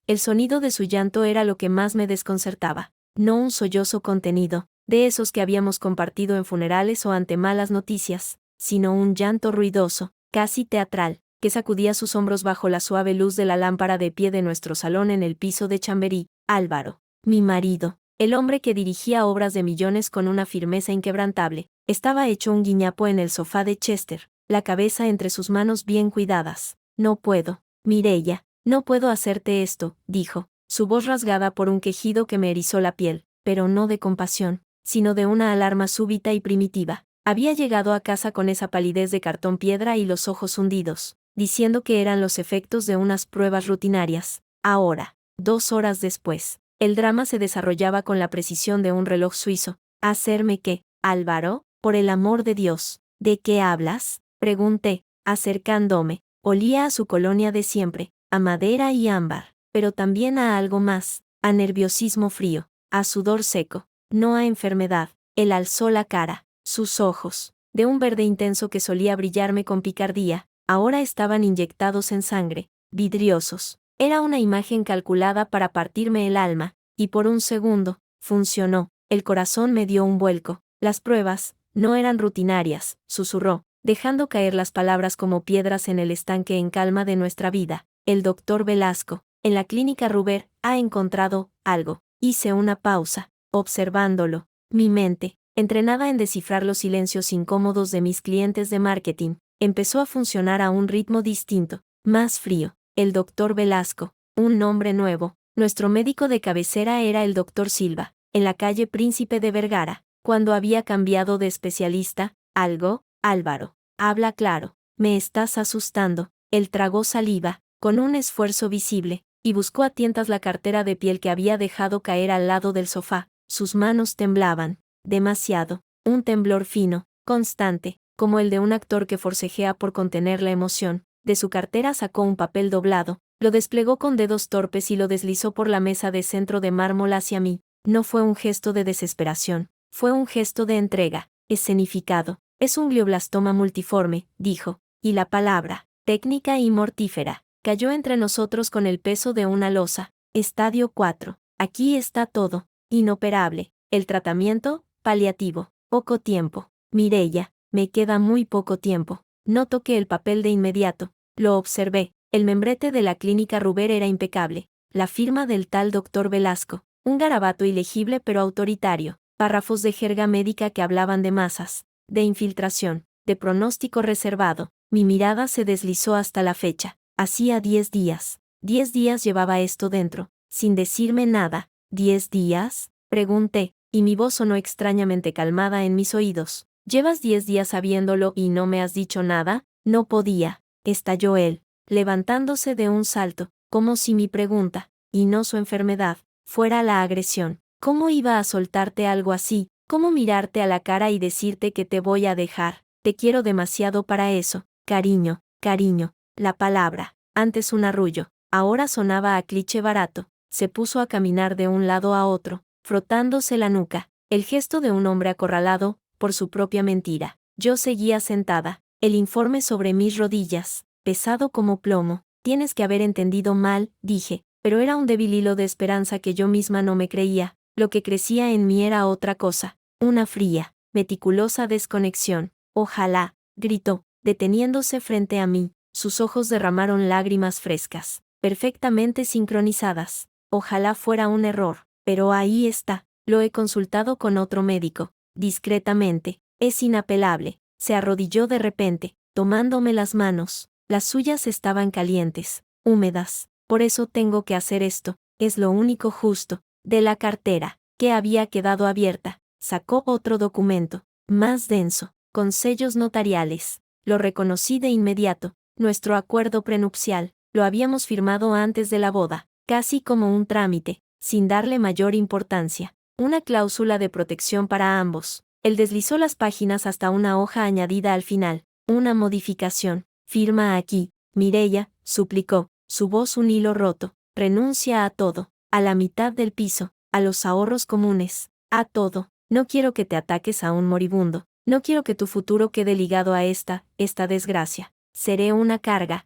El sonido de su llanto era lo que más me desconcertaba. No un sollozo contenido, de esos que habíamos compartido en funerales o ante malas noticias, sino un llanto ruidoso, casi teatral, que sacudía sus hombros bajo la suave luz de la lámpara de pie de nuestro salón en el piso de Chamberí. Álvaro, mi marido, el hombre que dirigía obras de millones con una firmeza inquebrantable, estaba hecho un guiñapo en el sofá de Chester, la cabeza entre sus manos bien cuidadas. No puedo, Mireia, no puedo hacerte esto, dijo, su voz rasgada por un quejido que me erizó la piel, pero no de compasión, sino de una alarma súbita y primitiva. Había llegado a casa con esa palidez de cartón piedra y los ojos hundidos, diciendo que eran los efectos de unas pruebas rutinarias. Ahora, 2 horas después, el drama se desarrollaba con la precisión de un reloj suizo. ¿Hacerme qué, Álvaro? Por el amor de Dios, ¿de qué hablas?, pregunté, acercándome. Olía a su colonia de siempre, a madera y ámbar, pero también a algo más, a nerviosismo frío, a sudor seco, no a enfermedad. Él alzó la cara, sus ojos, de un verde intenso que solía brillarme con picardía, ahora estaban inyectados en sangre, vidriosos. Era una imagen calculada para partirme el alma, y por un segundo, funcionó. El corazón me dio un vuelco. Las pruebas no eran rutinarias, susurró, dejando caer las palabras como piedras en el estanque en calma de nuestra vida. El doctor Velasco, en la clínica Ruber, ha encontrado algo. Hice una pausa, observándolo. Mi mente, entrenada en descifrar los silencios incómodos de mis clientes de marketing, empezó a funcionar a un ritmo distinto, más frío. El doctor Velasco, un nombre nuevo. Nuestro médico de cabecera era el doctor Silva, en la calle Príncipe de Vergara. Cuando había cambiado de especialista, algo, Álvaro, habla claro, me estás asustando. Él tragó saliva, con un esfuerzo visible, y buscó a tientas la cartera de piel que había dejado caer al lado del sofá. Sus manos temblaban, demasiado, un temblor fino, constante, como el de un actor que forcejea por contener la emoción. De su cartera sacó un papel doblado, lo desplegó con dedos torpes y lo deslizó por la mesa de centro de mármol hacia mí. No fue un gesto de desesperación, fue un gesto de entrega, escenificado. Es un glioblastoma multiforme, dijo, y la palabra, técnica y mortífera, cayó entre nosotros con el peso de una losa. Estadio 4. Aquí está todo. Inoperable. El tratamiento, paliativo. Poco tiempo. Mireia, me queda muy poco tiempo. No toqué el papel de inmediato. Lo observé. El membrete de la clínica Ruber era impecable. La firma del tal doctor Velasco. Un garabato ilegible pero autoritario. Párrafos de jerga médica que hablaban de masas, de infiltración, de pronóstico reservado. Mi mirada se deslizó hasta la fecha. Hacía 10 días. 10 días llevaba esto dentro, sin decirme nada. ¿10 días? Pregunté, y mi voz sonó extrañamente calmada en mis oídos. ¿Llevas 10 días sabiéndolo y no me has dicho nada? No podía, estalló él, levantándose de un salto, como si mi pregunta, y no su enfermedad, fuera la agresión. ¿Cómo iba a soltarte algo así? ¿Cómo mirarte a la cara y decirte que te voy a dejar? Te quiero demasiado para eso, cariño, cariño. La palabra, antes un arrullo, ahora sonaba a cliché barato. Se puso a caminar de un lado a otro, frotándose la nuca, el gesto de un hombre acorralado por su propia mentira. Yo seguía sentada, el informe sobre mis rodillas, pesado como plomo. Tienes que haber entendido mal, dije, pero era un débil hilo de esperanza que yo misma no me creía. Lo que crecía en mí era otra cosa, una fría, meticulosa desconexión. Ojalá, gritó, deteniéndose frente a mí. Sus ojos derramaron lágrimas frescas, perfectamente sincronizadas. Ojalá fuera un error, pero ahí está. Lo he consultado con otro médico, discretamente. Es inapelable. Se arrodilló de repente, tomándome las manos. Las suyas estaban calientes, húmedas. Por eso tengo que hacer esto. Es lo único justo. De la cartera, que había quedado abierta, sacó otro documento, más denso, con sellos notariales. Lo reconocí de inmediato. Nuestro acuerdo prenupcial. Lo habíamos firmado antes de la boda, casi como un trámite, sin darle mayor importancia. Una cláusula de protección para ambos. Él deslizó las páginas hasta una hoja añadida al final. Una modificación. Firma aquí, Mireia, suplicó, su voz un hilo roto. Renuncia a todo, a la mitad del piso, a los ahorros comunes, a todo. No quiero que te ataques a un moribundo. No quiero que tu futuro quede ligado a esta desgracia. Seré una carga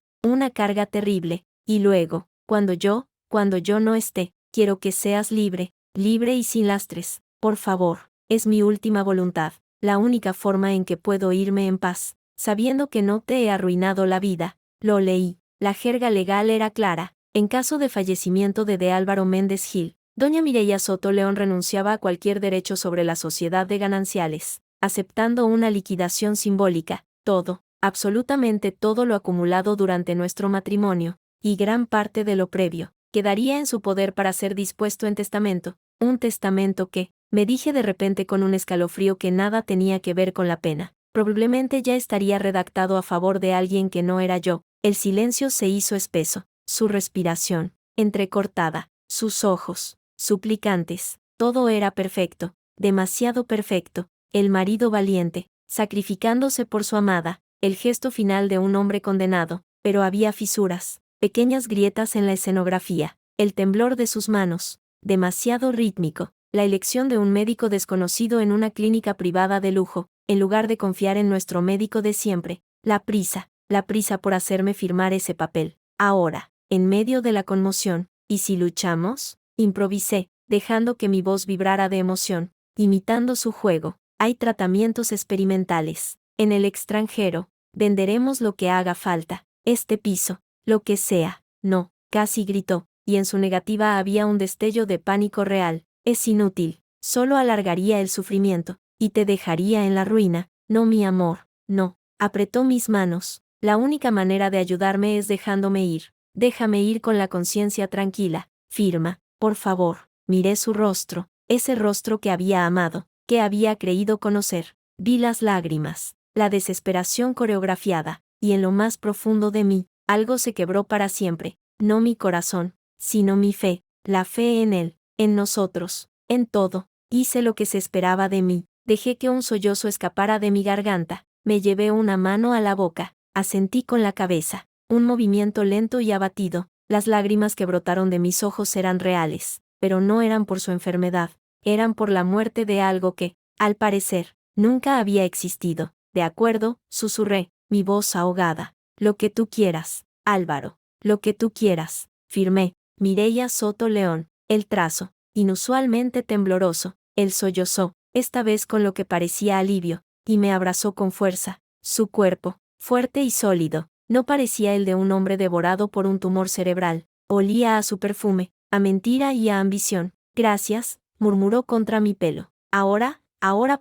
terrible. Y luego, cuando yo Cuando yo no esté, quiero que seas libre, libre y sin lastres, por favor. Es mi última voluntad, la única forma en que puedo irme en paz, sabiendo que no te he arruinado la vida. Lo leí. La jerga legal era clara. En caso de fallecimiento de Álvaro Méndez Gil, doña Mireya Soto León renunciaba a cualquier derecho sobre la sociedad de gananciales, aceptando una liquidación simbólica, todo, absolutamente todo lo acumulado durante nuestro matrimonio, y gran parte de lo previo, quedaría en su poder para ser dispuesto en testamento, un testamento que, me dije de repente con un escalofrío que nada tenía que ver con la pena, probablemente ya estaría redactado a favor de alguien que no era yo. El silencio se hizo espeso, su respiración, entrecortada, sus ojos, suplicantes, todo era perfecto, demasiado perfecto, el marido valiente, sacrificándose por su amada, el gesto final de un hombre condenado, pero había fisuras, pequeñas grietas en la escenografía, el temblor de sus manos, demasiado rítmico, la elección de un médico desconocido en una clínica privada de lujo, en lugar de confiar en nuestro médico de siempre, la prisa por hacerme firmar ese papel. Ahora, en medio de la conmoción, ¿y si luchamos? Improvisé, dejando que mi voz vibrara de emoción, imitando su juego. Hay tratamientos experimentales. En el extranjero, venderemos lo que haga falta. Este piso, lo que sea. No, casi gritó, y en su negativa había un destello de pánico real. Es inútil, solo alargaría el sufrimiento, y te dejaría en la ruina. No, mi amor, no. Apretó mis manos. La única manera de ayudarme es dejándome ir. Déjame ir con la conciencia tranquila. Firma, por favor. Miré su rostro, ese rostro que había amado, que había creído conocer. Vi las lágrimas, la desesperación coreografiada, y en lo más profundo de mí, algo se quebró para siempre. No mi corazón, sino mi fe, la fe en él, en nosotros, en todo. Hice lo que se esperaba de mí. Dejé que un sollozo escapara de mi garganta. Me llevé una mano a la boca. Asentí con la cabeza, un movimiento lento y abatido. Las lágrimas que brotaron de mis ojos eran reales, pero no eran por su enfermedad, eran por la muerte de algo que, al parecer, nunca había existido. De acuerdo, susurré, mi voz ahogada. Lo que tú quieras, Álvaro, lo que tú quieras. Firmé, Mireya Soto León. El trazo, inusualmente tembloroso, él sollozó, esta vez con lo que parecía alivio, y me abrazó con fuerza. Su cuerpo, fuerte y sólido, no parecía el de un hombre devorado por un tumor cerebral. Olía a su perfume, a mentira y a ambición. Gracias, murmuró contra mi pelo. Ahora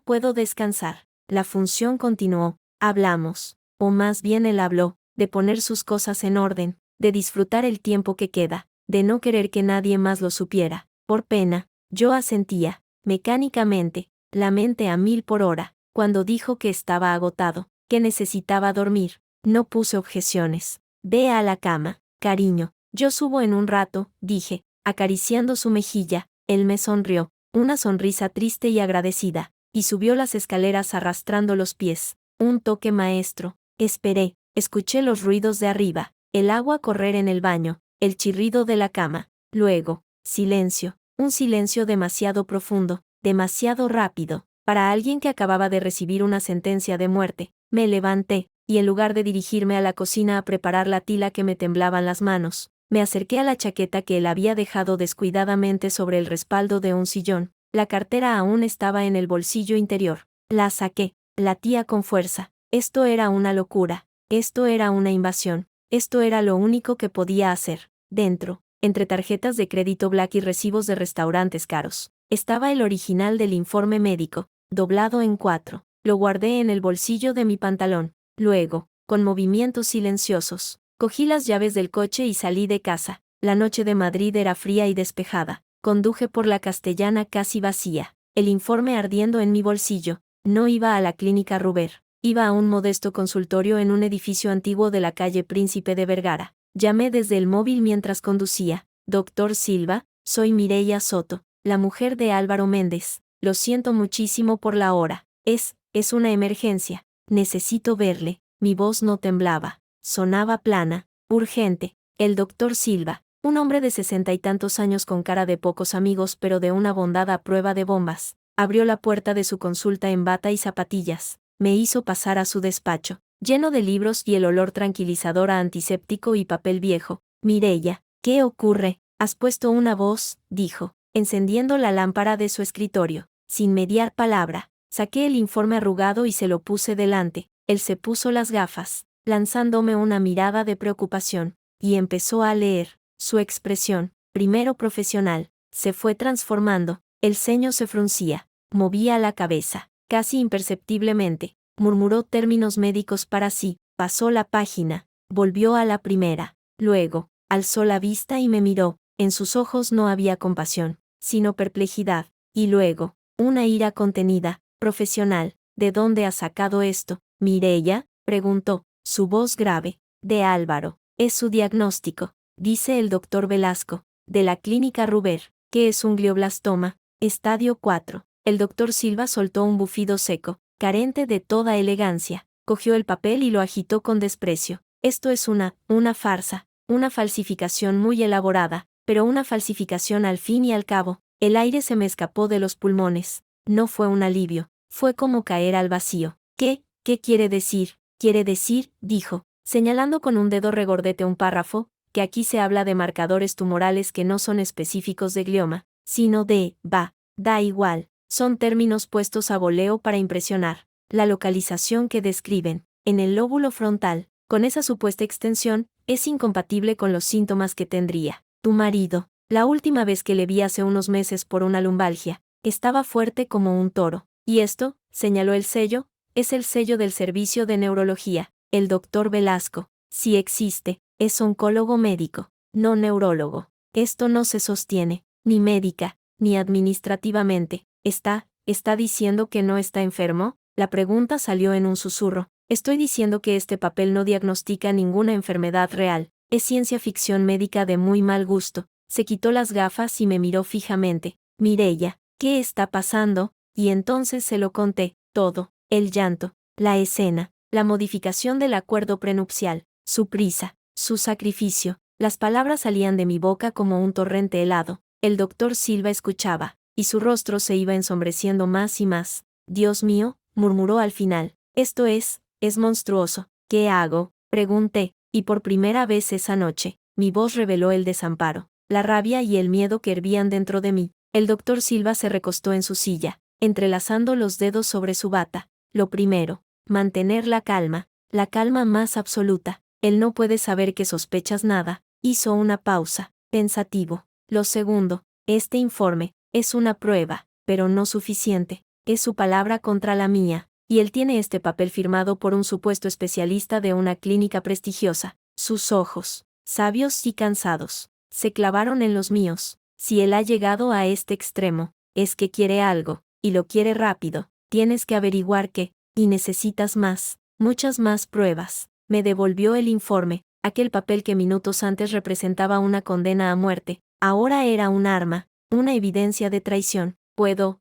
puedo descansar. La función continuó. Hablamos, o más bien él habló, de poner sus cosas en orden, de disfrutar el tiempo que queda, de no querer que nadie más lo supiera. Por pena, yo asentía, mecánicamente, la mente a 1000 por hora, cuando dijo que estaba agotado, que necesitaba dormir. No puse objeciones. Ve a la cama, cariño. Yo subo en un rato, dije, acariciando su mejilla. Él me sonrió, una sonrisa triste y agradecida, y subió las escaleras arrastrando los pies. Un toque maestro. Esperé, escuché los ruidos de arriba, el agua correr en el baño, el chirrido de la cama. Luego, silencio, un silencio demasiado profundo, demasiado rápido, para alguien que acababa de recibir una sentencia de muerte. Me levanté, y en lugar de dirigirme a la cocina a preparar la tila que me temblaban las manos, me acerqué a la chaqueta que él había dejado descuidadamente sobre el respaldo de un sillón. La cartera aún estaba en el bolsillo interior. La saqué, latía con fuerza. Esto era una locura, esto era una invasión, esto era lo único que podía hacer. Dentro, entre tarjetas de crédito Black y recibos de restaurantes caros, estaba el original del informe médico, doblado en 4. Lo guardé en el bolsillo de mi pantalón. Luego, con movimientos silenciosos, cogí las llaves del coche y salí de casa. La noche de Madrid era fría y despejada. Conduje por la Castellana casi vacía, el informe ardiendo en mi bolsillo. No iba a la clínica Ruber, iba a un modesto consultorio en un edificio antiguo de la calle Príncipe de Vergara. Llamé desde el móvil mientras conducía. Doctor Silva, soy Mireya Soto, la mujer de Álvaro Méndez. Lo siento muchísimo por la hora. Es una emergencia. Necesito verle. Mi voz no temblaba. Sonaba plana, urgente. El doctor Silva, un hombre de 60 y tantos años con cara de pocos amigos pero de una bondad a prueba de bombas, abrió la puerta de su consulta en bata y zapatillas. Me hizo pasar a su despacho, lleno de libros y el olor tranquilizador a antiséptico y papel viejo. Mireya, ¿qué ocurre? Has puesto una voz, dijo, encendiendo la lámpara de su escritorio. Sin mediar palabra, saqué el informe arrugado y se lo puse delante. Él se puso las gafas, lanzándome una mirada de preocupación, y empezó a leer. Su expresión, primero profesional, se fue transformando, el ceño se fruncía, movía la cabeza, casi imperceptiblemente, murmuró términos médicos para sí, pasó la página, volvió a la primera, luego, alzó la vista y me miró, en sus ojos no había compasión, sino perplejidad, y luego, una ira contenida, profesional. ¿De dónde has sacado esto, Mireia?, preguntó, su voz grave. De Álvaro. Es su diagnóstico, dice el doctor Velasco, de la clínica Ruber, que es un glioblastoma, estadio 4. El doctor Silva soltó un bufido seco, carente de toda elegancia, cogió el papel y lo agitó con desprecio. Esto es una farsa, una falsificación muy elaborada, pero una falsificación al fin y al cabo. El aire se me escapó de los pulmones. No fue un alivio, fue como caer al vacío. ¿Qué quiere decir? Quiere decir, dijo, señalando con un dedo regordete un párrafo, que aquí se habla de marcadores tumorales que no son específicos de glioma, sino da igual, son términos puestos a voleo para impresionar. La localización que describen, en el lóbulo frontal, con esa supuesta extensión, es incompatible con los síntomas que tendría tu marido. La última vez que le vi hace unos meses por una lumbalgia, estaba fuerte como un toro. Y esto, señaló el sello, es el sello del servicio de neurología. El doctor Velasco, si existe, es oncólogo médico, no neurólogo. Esto no se sostiene, ni médica, ni administrativamente. ¿Está diciendo que no está enfermo? La pregunta salió en un susurro. Estoy diciendo que este papel no diagnostica ninguna enfermedad real. Es ciencia ficción médica de muy mal gusto. Se quitó las gafas y me miró fijamente. Mireia, ¿qué está pasando? Y entonces se lo conté, todo, el llanto, la escena, la modificación del acuerdo prenupcial, su prisa, su sacrificio. Las palabras salían de mi boca como un torrente helado. El doctor Silva escuchaba, y su rostro se iba ensombreciendo más y más. Dios mío, murmuró al final, esto es monstruoso. ¿Qué hago?, pregunté, y por primera vez esa noche, mi voz reveló el desamparo, la rabia y el miedo que hervían dentro de mí. El doctor Silva se recostó en su silla, entrelazando los dedos sobre su bata. Lo primero, mantener la calma más absoluta. Él no puede saber que sospechas nada. Hizo una pausa, pensativo. Lo segundo, este informe, es una prueba, pero no suficiente. Es su palabra contra la mía, y él tiene este papel firmado por un supuesto especialista de una clínica prestigiosa. Sus ojos, sabios y cansados, se clavaron en los míos. Si él ha llegado a este extremo, es que quiere algo, y lo quiere rápido. Tienes que averiguar qué, y necesitas muchas más pruebas. Me devolvió el informe, aquel papel que minutos antes representaba una condena a muerte, ahora era un arma, una evidencia de traición. ¿Puedo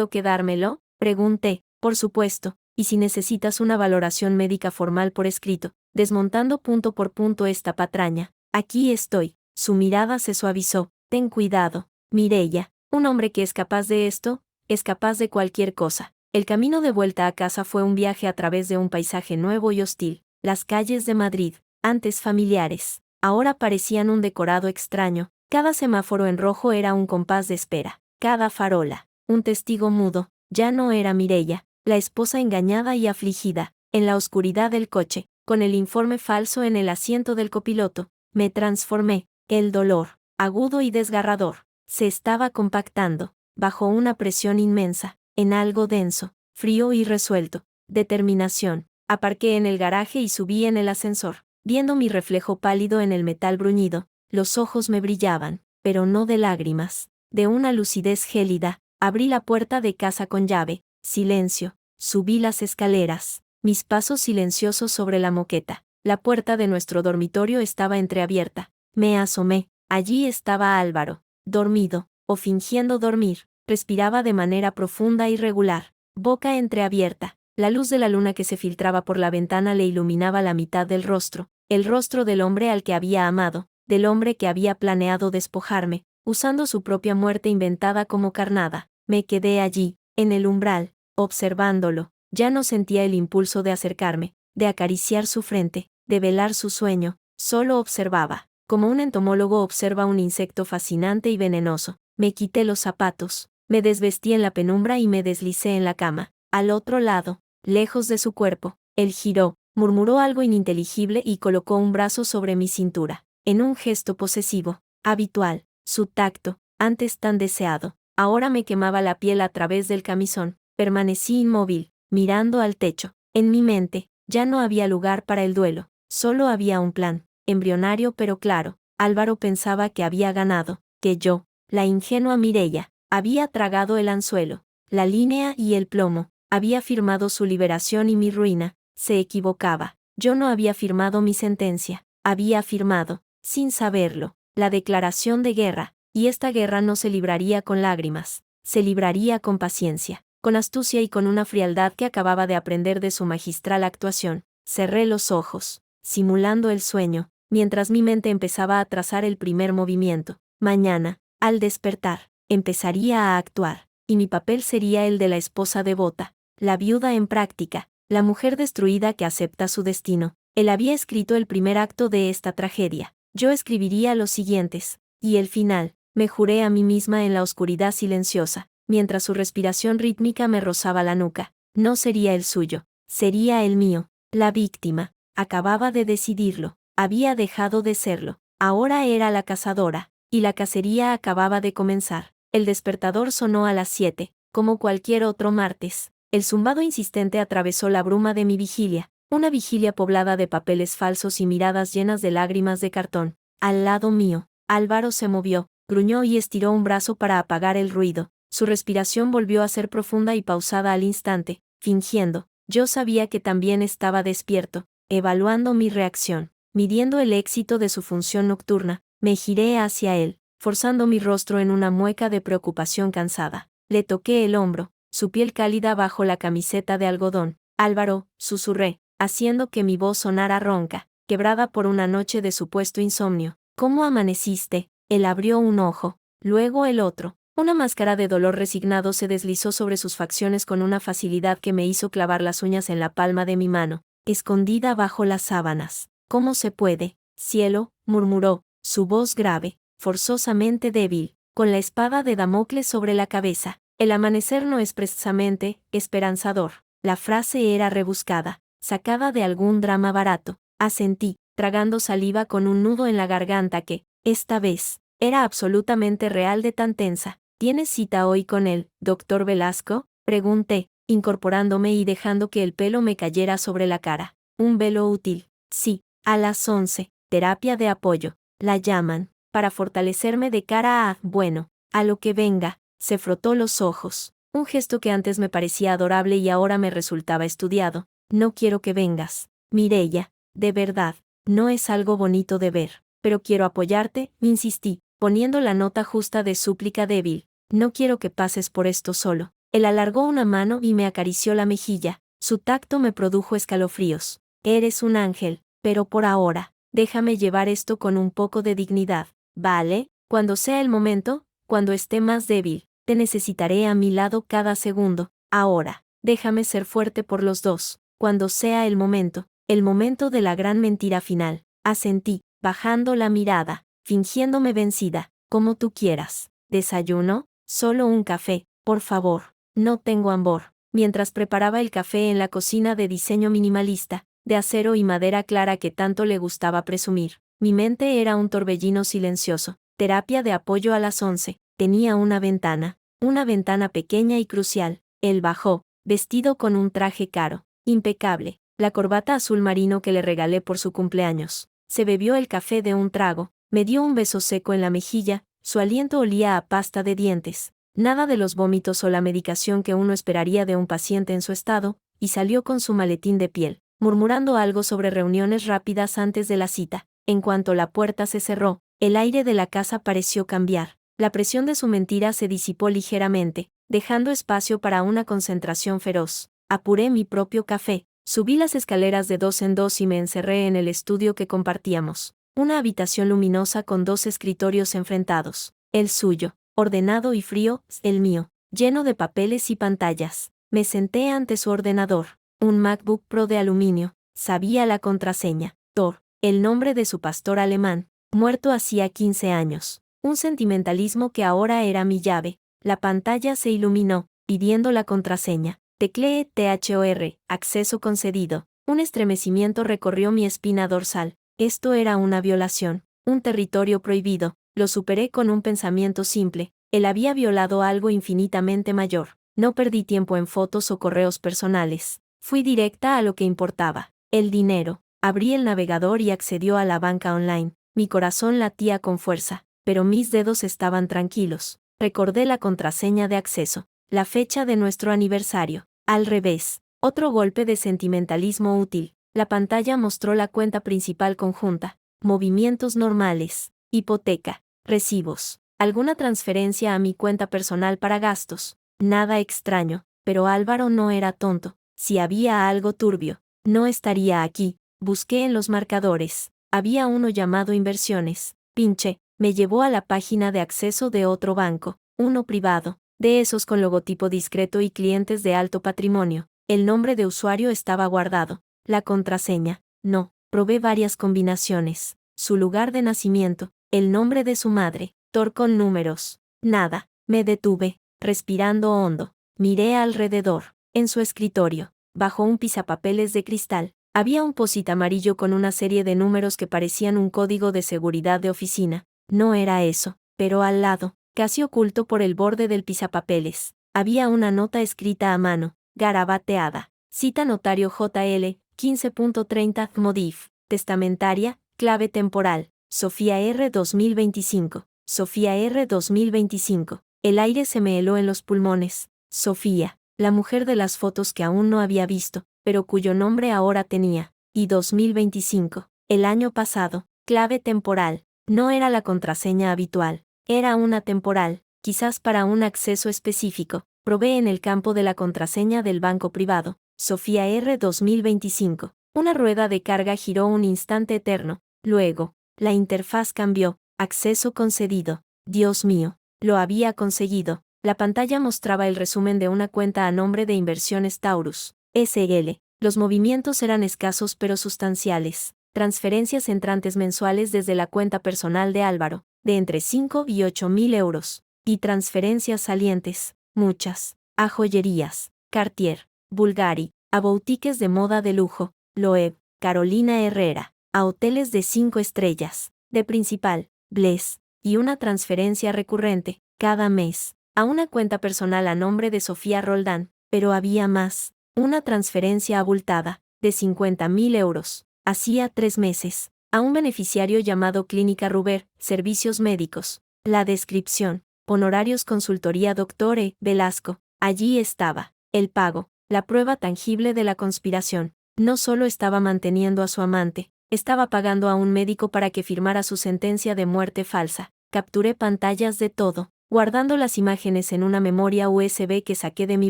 quedármelo?, pregunté. Por supuesto, y si necesitas una valoración médica formal por escrito, desmontando punto por punto esta patraña, aquí estoy. Su mirada se suavizó. Ten cuidado, Mireia, un hombre que es capaz de esto, es capaz de cualquier cosa. El camino de vuelta a casa fue un viaje a través de un paisaje nuevo y hostil. Las calles de Madrid, antes familiares, ahora parecían un decorado extraño. Cada semáforo en rojo era un compás de espera, cada farola, un testigo mudo. Ya no era Mireia, la esposa engañada y afligida, en la oscuridad del coche, con el informe falso en el asiento del copiloto. Me transformé. El dolor, agudo y desgarrador, se estaba compactando, bajo una presión inmensa, en algo denso, frío y resuelto. Determinación. Aparqué en el garaje y subí en el ascensor. Viendo mi reflejo pálido en el metal bruñido, los ojos me brillaban, pero no de lágrimas, de una lucidez gélida. Abrí la puerta de casa con llave. Silencio. Subí las escaleras, mis pasos silenciosos sobre la moqueta. La puerta de nuestro dormitorio estaba entreabierta. Me asomé. Allí estaba Álvaro, dormido, o fingiendo dormir. Respiraba de manera profunda y regular, boca entreabierta. La luz de la luna que se filtraba por la ventana le iluminaba la mitad del rostro, el rostro del hombre al que había amado, del hombre que había planeado despojarme, usando su propia muerte inventada como carnada. Me quedé allí, en el umbral, observándolo. Ya no sentía el impulso de acercarme, de acariciar su frente, de velar su sueño, solo observaba. como un entomólogo observa un insecto fascinante y venenoso. Me quité los zapatos, me desvestí en la penumbra y me deslicé en la cama. Al otro lado, lejos de su cuerpo, él giró, murmuró algo ininteligible y colocó un brazo sobre mi cintura, en un gesto posesivo, habitual. Su tacto, antes tan deseado, ahora me quemaba la piel a través del camisón. Permanecí inmóvil, mirando al techo. En mi mente, ya no había lugar para el duelo, solo había un plan, embrionario pero claro. Álvaro pensaba que había ganado, que yo, la ingenua Mireia, había tragado el anzuelo, la línea y el plomo, había firmado su liberación y mi ruina. Se equivocaba. Yo no había firmado mi sentencia, había firmado, sin saberlo, la declaración de guerra, y esta guerra no se libraría con lágrimas, se libraría con paciencia, con astucia y con una frialdad que acababa de aprender de su magistral actuación. Cerré los ojos, simulando el sueño, mientras mi mente empezaba a trazar el primer movimiento. Mañana, al despertar, empezaría a actuar, y mi papel sería el de la esposa devota, la viuda en práctica, la mujer destruida que acepta su destino. Él había escrito el primer acto de esta tragedia. Yo escribiría los siguientes, y el final. Me juré a mí misma en la oscuridad silenciosa, mientras su respiración rítmica me rozaba la nuca. No sería el suyo, sería el mío. La víctima, acababa de decidirlo, había dejado de serlo. Ahora era la cazadora, y la cacería acababa de comenzar. El despertador sonó a las 7, como cualquier otro martes. El zumbado insistente atravesó la bruma de mi vigilia, una vigilia poblada de papeles falsos y miradas llenas de lágrimas de cartón. Al lado mío, Álvaro se movió, gruñó y estiró un brazo para apagar el ruido. Su respiración volvió a ser profunda y pausada al instante, fingiendo. Yo sabía que también estaba despierto, evaluando mi reacción, midiendo el éxito de su función nocturna. Me giré hacia él, forzando mi rostro en una mueca de preocupación cansada. Le toqué el hombro, su piel cálida bajo la camiseta de algodón. Álvaro, susurré, haciendo que mi voz sonara ronca, quebrada por una noche de supuesto insomnio. ¿Cómo amaneciste? Él abrió un ojo, luego el otro. Una máscara de dolor resignado se deslizó sobre sus facciones con una facilidad que me hizo clavar las uñas en la palma de mi mano, escondida bajo las sábanas. ¿Cómo se puede, cielo?, murmuró, su voz grave, forzosamente débil, con la espada de Damocles sobre la cabeza. El amanecer no es precisamente esperanzador. La frase era rebuscada, sacada de algún drama barato. Asentí, tragando saliva con un nudo en la garganta que, esta vez, era absolutamente real de tan tensa. ¿Tienes cita hoy con el doctor Velasco?, pregunté, incorporándome y dejando que el pelo me cayera sobre la cara. Un velo útil. Sí, a las 11, terapia de apoyo, la llaman, para fortalecerme de cara a, bueno, a lo que venga. Se frotó los ojos, un gesto que antes me parecía adorable y ahora me resultaba estudiado. No quiero que vengas, Mireia, de verdad, no es algo bonito de ver, pero quiero apoyarte, insistí, poniendo la nota justa de súplica débil. No quiero que pases por esto solo. Él alargó una mano y me acarició la mejilla, su tacto me produjo escalofríos. Eres un ángel, pero por ahora, déjame llevar esto con un poco de dignidad, ¿vale? Cuando sea el momento, cuando esté más débil, te necesitaré a mi lado cada segundo. Ahora, déjame ser fuerte por los dos. Cuando sea el momento de la gran mentira final. Asentí, bajando la mirada, fingiéndome vencida. Como tú quieras. ¿Desayuno? Solo un café, por favor. No tengo hambre. Mientras preparaba el café en la cocina de diseño minimalista, de acero y madera clara que tanto le gustaba presumir, mi mente era un torbellino silencioso. Terapia de apoyo a las 11. Tenía una ventana pequeña y crucial. Él bajó, vestido con un traje caro, impecable, la corbata azul marino que le regalé por su cumpleaños. Se bebió el café de un trago, me dio un beso seco en la mejilla, su aliento olía a pasta de dientes, nada de los vómitos o la medicación que uno esperaría de un paciente en su estado, y salió con su maletín de piel, murmurando algo sobre reuniones rápidas antes de la cita. En cuanto la puerta se cerró, el aire de la casa pareció cambiar. La presión de su mentira se disipó ligeramente, dejando espacio para una concentración feroz. Apuré mi propio café, subí las escaleras de 2 en 2 y me encerré en el estudio que compartíamos. Una habitación luminosa con 2 escritorios enfrentados. El suyo, ordenado y frío, el mío, lleno de papeles y pantallas. Me senté ante su ordenador, un MacBook Pro de aluminio. Sabía la contraseña, Tor, el nombre de su pastor alemán, Muerto hacía 15 años. Un sentimentalismo que ahora era mi llave. La pantalla se iluminó, pidiendo la contraseña. Tecleé THOR, acceso concedido. Un estremecimiento recorrió mi espina dorsal. Esto era una violación, un territorio prohibido. Lo superé con un pensamiento simple. Él había violado algo infinitamente mayor. No perdí tiempo en fotos o correos personales. Fui directa a lo que importaba. El dinero. Abrí el navegador y accedió a la banca online. Mi corazón latía con fuerza, pero mis dedos estaban tranquilos. Recordé la contraseña de acceso, la fecha de nuestro aniversario. Al revés, otro golpe de sentimentalismo útil. La pantalla mostró la cuenta principal conjunta, movimientos normales, hipoteca, recibos, alguna transferencia a mi cuenta personal para gastos. Nada extraño, pero Álvaro no era tonto. Si había algo turbio, no estaría aquí. Busqué en los marcadores. Había uno llamado Inversiones. Pinché, me llevó a la página de acceso de otro banco, uno privado, de esos con logotipo discreto y clientes de alto patrimonio. El nombre de usuario estaba guardado. La contraseña, no. Probé varias combinaciones. Su lugar de nacimiento, el nombre de su madre, con números. Nada. Me detuve, respirando hondo. Miré alrededor. En su escritorio, bajo un pisapapeles de cristal, había un post-it amarillo con una serie de números que parecían un código de seguridad de oficina. No era eso, pero al lado, casi oculto por el borde del pisapapeles, había una nota escrita a mano, garabateada. Cita notario JL, 15.30 Modif, testamentaria, clave temporal, Sofía R. 2025, Sofía R. 2025. El aire se me heló en los pulmones. Sofía, la mujer de las fotos que aún no había visto, pero cuyo nombre ahora tenía, y 2025, el año pasado, clave temporal, no era la contraseña habitual, era una temporal, quizás para un acceso específico. Probé en el campo de la contraseña del banco privado, Sofía R. 2025. Una rueda de carga giró un instante eterno, luego, la interfaz cambió, acceso concedido. Dios mío, lo había conseguido. La pantalla mostraba el resumen de una cuenta a nombre de Inversiones Taurus, SL. Los movimientos eran escasos pero sustanciales. Transferencias entrantes mensuales desde la cuenta personal de Álvaro, de entre 5 y 8.000 euros. Y transferencias salientes, muchas, a joyerías, Cartier, Bulgari, a boutiques de moda de lujo, Loewe, Carolina Herrera, a hoteles de 5 estrellas, de Principal, Bless, y una transferencia recurrente, cada mes, a una cuenta personal a nombre de Sofía Roldán, pero había más. Una transferencia abultada, de 50.000 euros, hacía 3 meses, a un beneficiario llamado Clínica Ruber, Servicios Médicos. La descripción, honorarios consultoría Dr. E. Velasco. Allí estaba, el pago, la prueba tangible de la conspiración. No solo estaba manteniendo a su amante, estaba pagando a un médico para que firmara su sentencia de muerte falsa. Capturé pantallas de todo, guardando las imágenes en una memoria USB que saqué de mi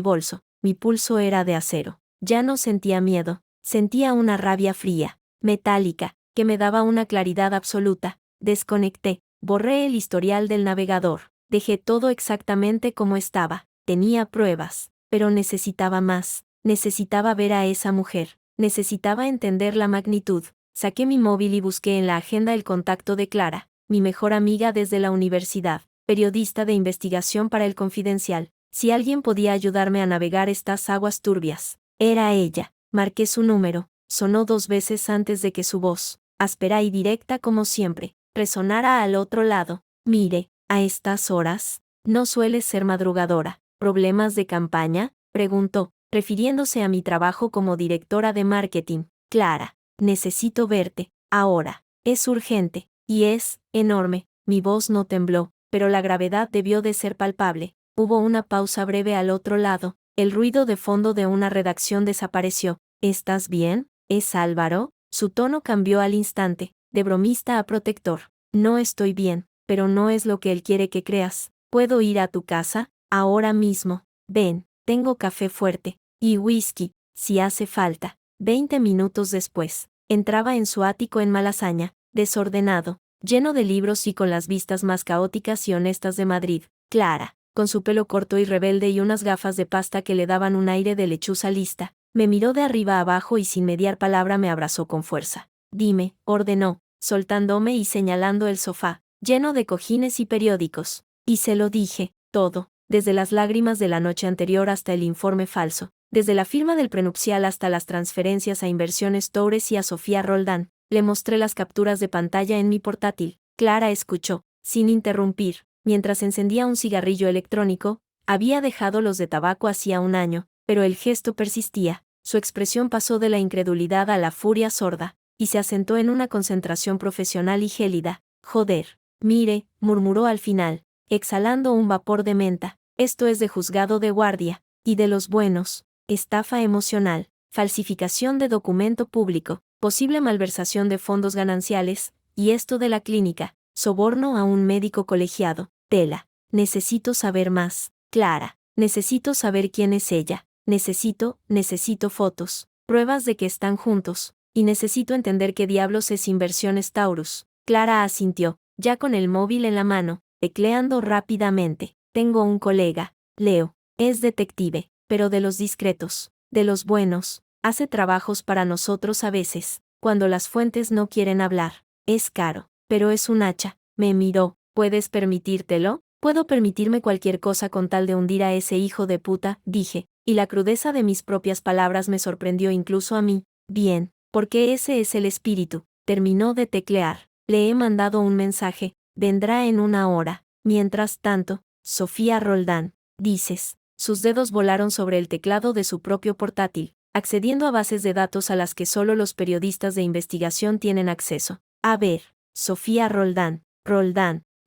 bolso. Mi pulso era de acero. Ya no sentía miedo, sentía una rabia fría, metálica, que me daba una claridad absoluta. Desconecté, borré el historial del navegador, dejé todo exactamente como estaba. Tenía pruebas, pero necesitaba más. Necesitaba ver a esa mujer, necesitaba entender la magnitud. Saqué mi móvil y busqué en la agenda el contacto de Clara, mi mejor amiga desde la universidad, periodista de investigación para El Confidencial. Si alguien podía ayudarme a navegar estas aguas turbias, era ella. Marqué su número, sonó 2 veces antes de que su voz, áspera y directa como siempre, resonara al otro lado. Mire, a estas horas, no sueles ser madrugadora. ¿Problemas de campaña?, preguntó, refiriéndose a mi trabajo como directora de marketing. Clara, necesito verte, ahora. Es urgente, y es enorme. Mi voz no tembló, pero la gravedad debió de ser palpable. Hubo una pausa breve al otro lado, el ruido de fondo de una redacción desapareció. ¿Estás bien? ¿Es Álvaro? Su tono cambió al instante, de bromista a protector. No estoy bien, pero no es lo que él quiere que creas. ¿Puedo ir a tu casa? Ahora mismo. Ven, tengo café fuerte, y whisky, si hace falta. 20 minutos después, entraba en su ático en Malasaña, desordenado, lleno de libros y con las vistas más caóticas y honestas de Madrid. Clara, con su pelo corto y rebelde y unas gafas de pasta que le daban un aire de lechuza lista, me miró de arriba abajo y sin mediar palabra me abrazó con fuerza. Dime, ordenó, soltándome y señalando el sofá, lleno de cojines y periódicos. Y se lo dije, todo, desde las lágrimas de la noche anterior hasta el informe falso, desde la firma del prenupcial hasta las transferencias a Inversiones Toures y a Sofía Roldán. Le mostré las capturas de pantalla en mi portátil. Clara escuchó, sin interrumpir, mientras encendía un cigarrillo electrónico. Había dejado los de tabaco hacía un año, pero el gesto persistía. Su expresión pasó de la incredulidad a la furia sorda, y se asentó en una concentración profesional y gélida. Joder. Mire, murmuró al final, exhalando un vapor de menta. Esto es de juzgado de guardia, y de los buenos. Estafa emocional, falsificación de documento público, posible malversación de fondos gananciales, y esto de la clínica, soborno a un médico colegiado. Tela. Necesito saber más. Clara. Necesito saber quién es ella. Necesito fotos, pruebas de que están juntos, y necesito entender qué diablos es Inversiones Taurus. Clara asintió, ya con el móvil en la mano, tecleando rápidamente. Tengo un colega, Leo, es detective, pero de los discretos, de los buenos, hace trabajos para nosotros a veces, cuando las fuentes no quieren hablar. Es caro, pero es un hacha. Me miró. ¿Puedes permitírtelo? Puedo permitirme cualquier cosa con tal de hundir a ese hijo de puta, dije, y la crudeza de mis propias palabras me sorprendió incluso a mí. Bien, porque ese es el espíritu. Terminó de teclear. Le he mandado un mensaje. Vendrá en una hora. Mientras tanto, Sofía Roldán, dices. Sus dedos volaron sobre el teclado de su propio portátil, accediendo a bases de datos a las que solo los periodistas de investigación tienen acceso. A ver, Sofía Roldán.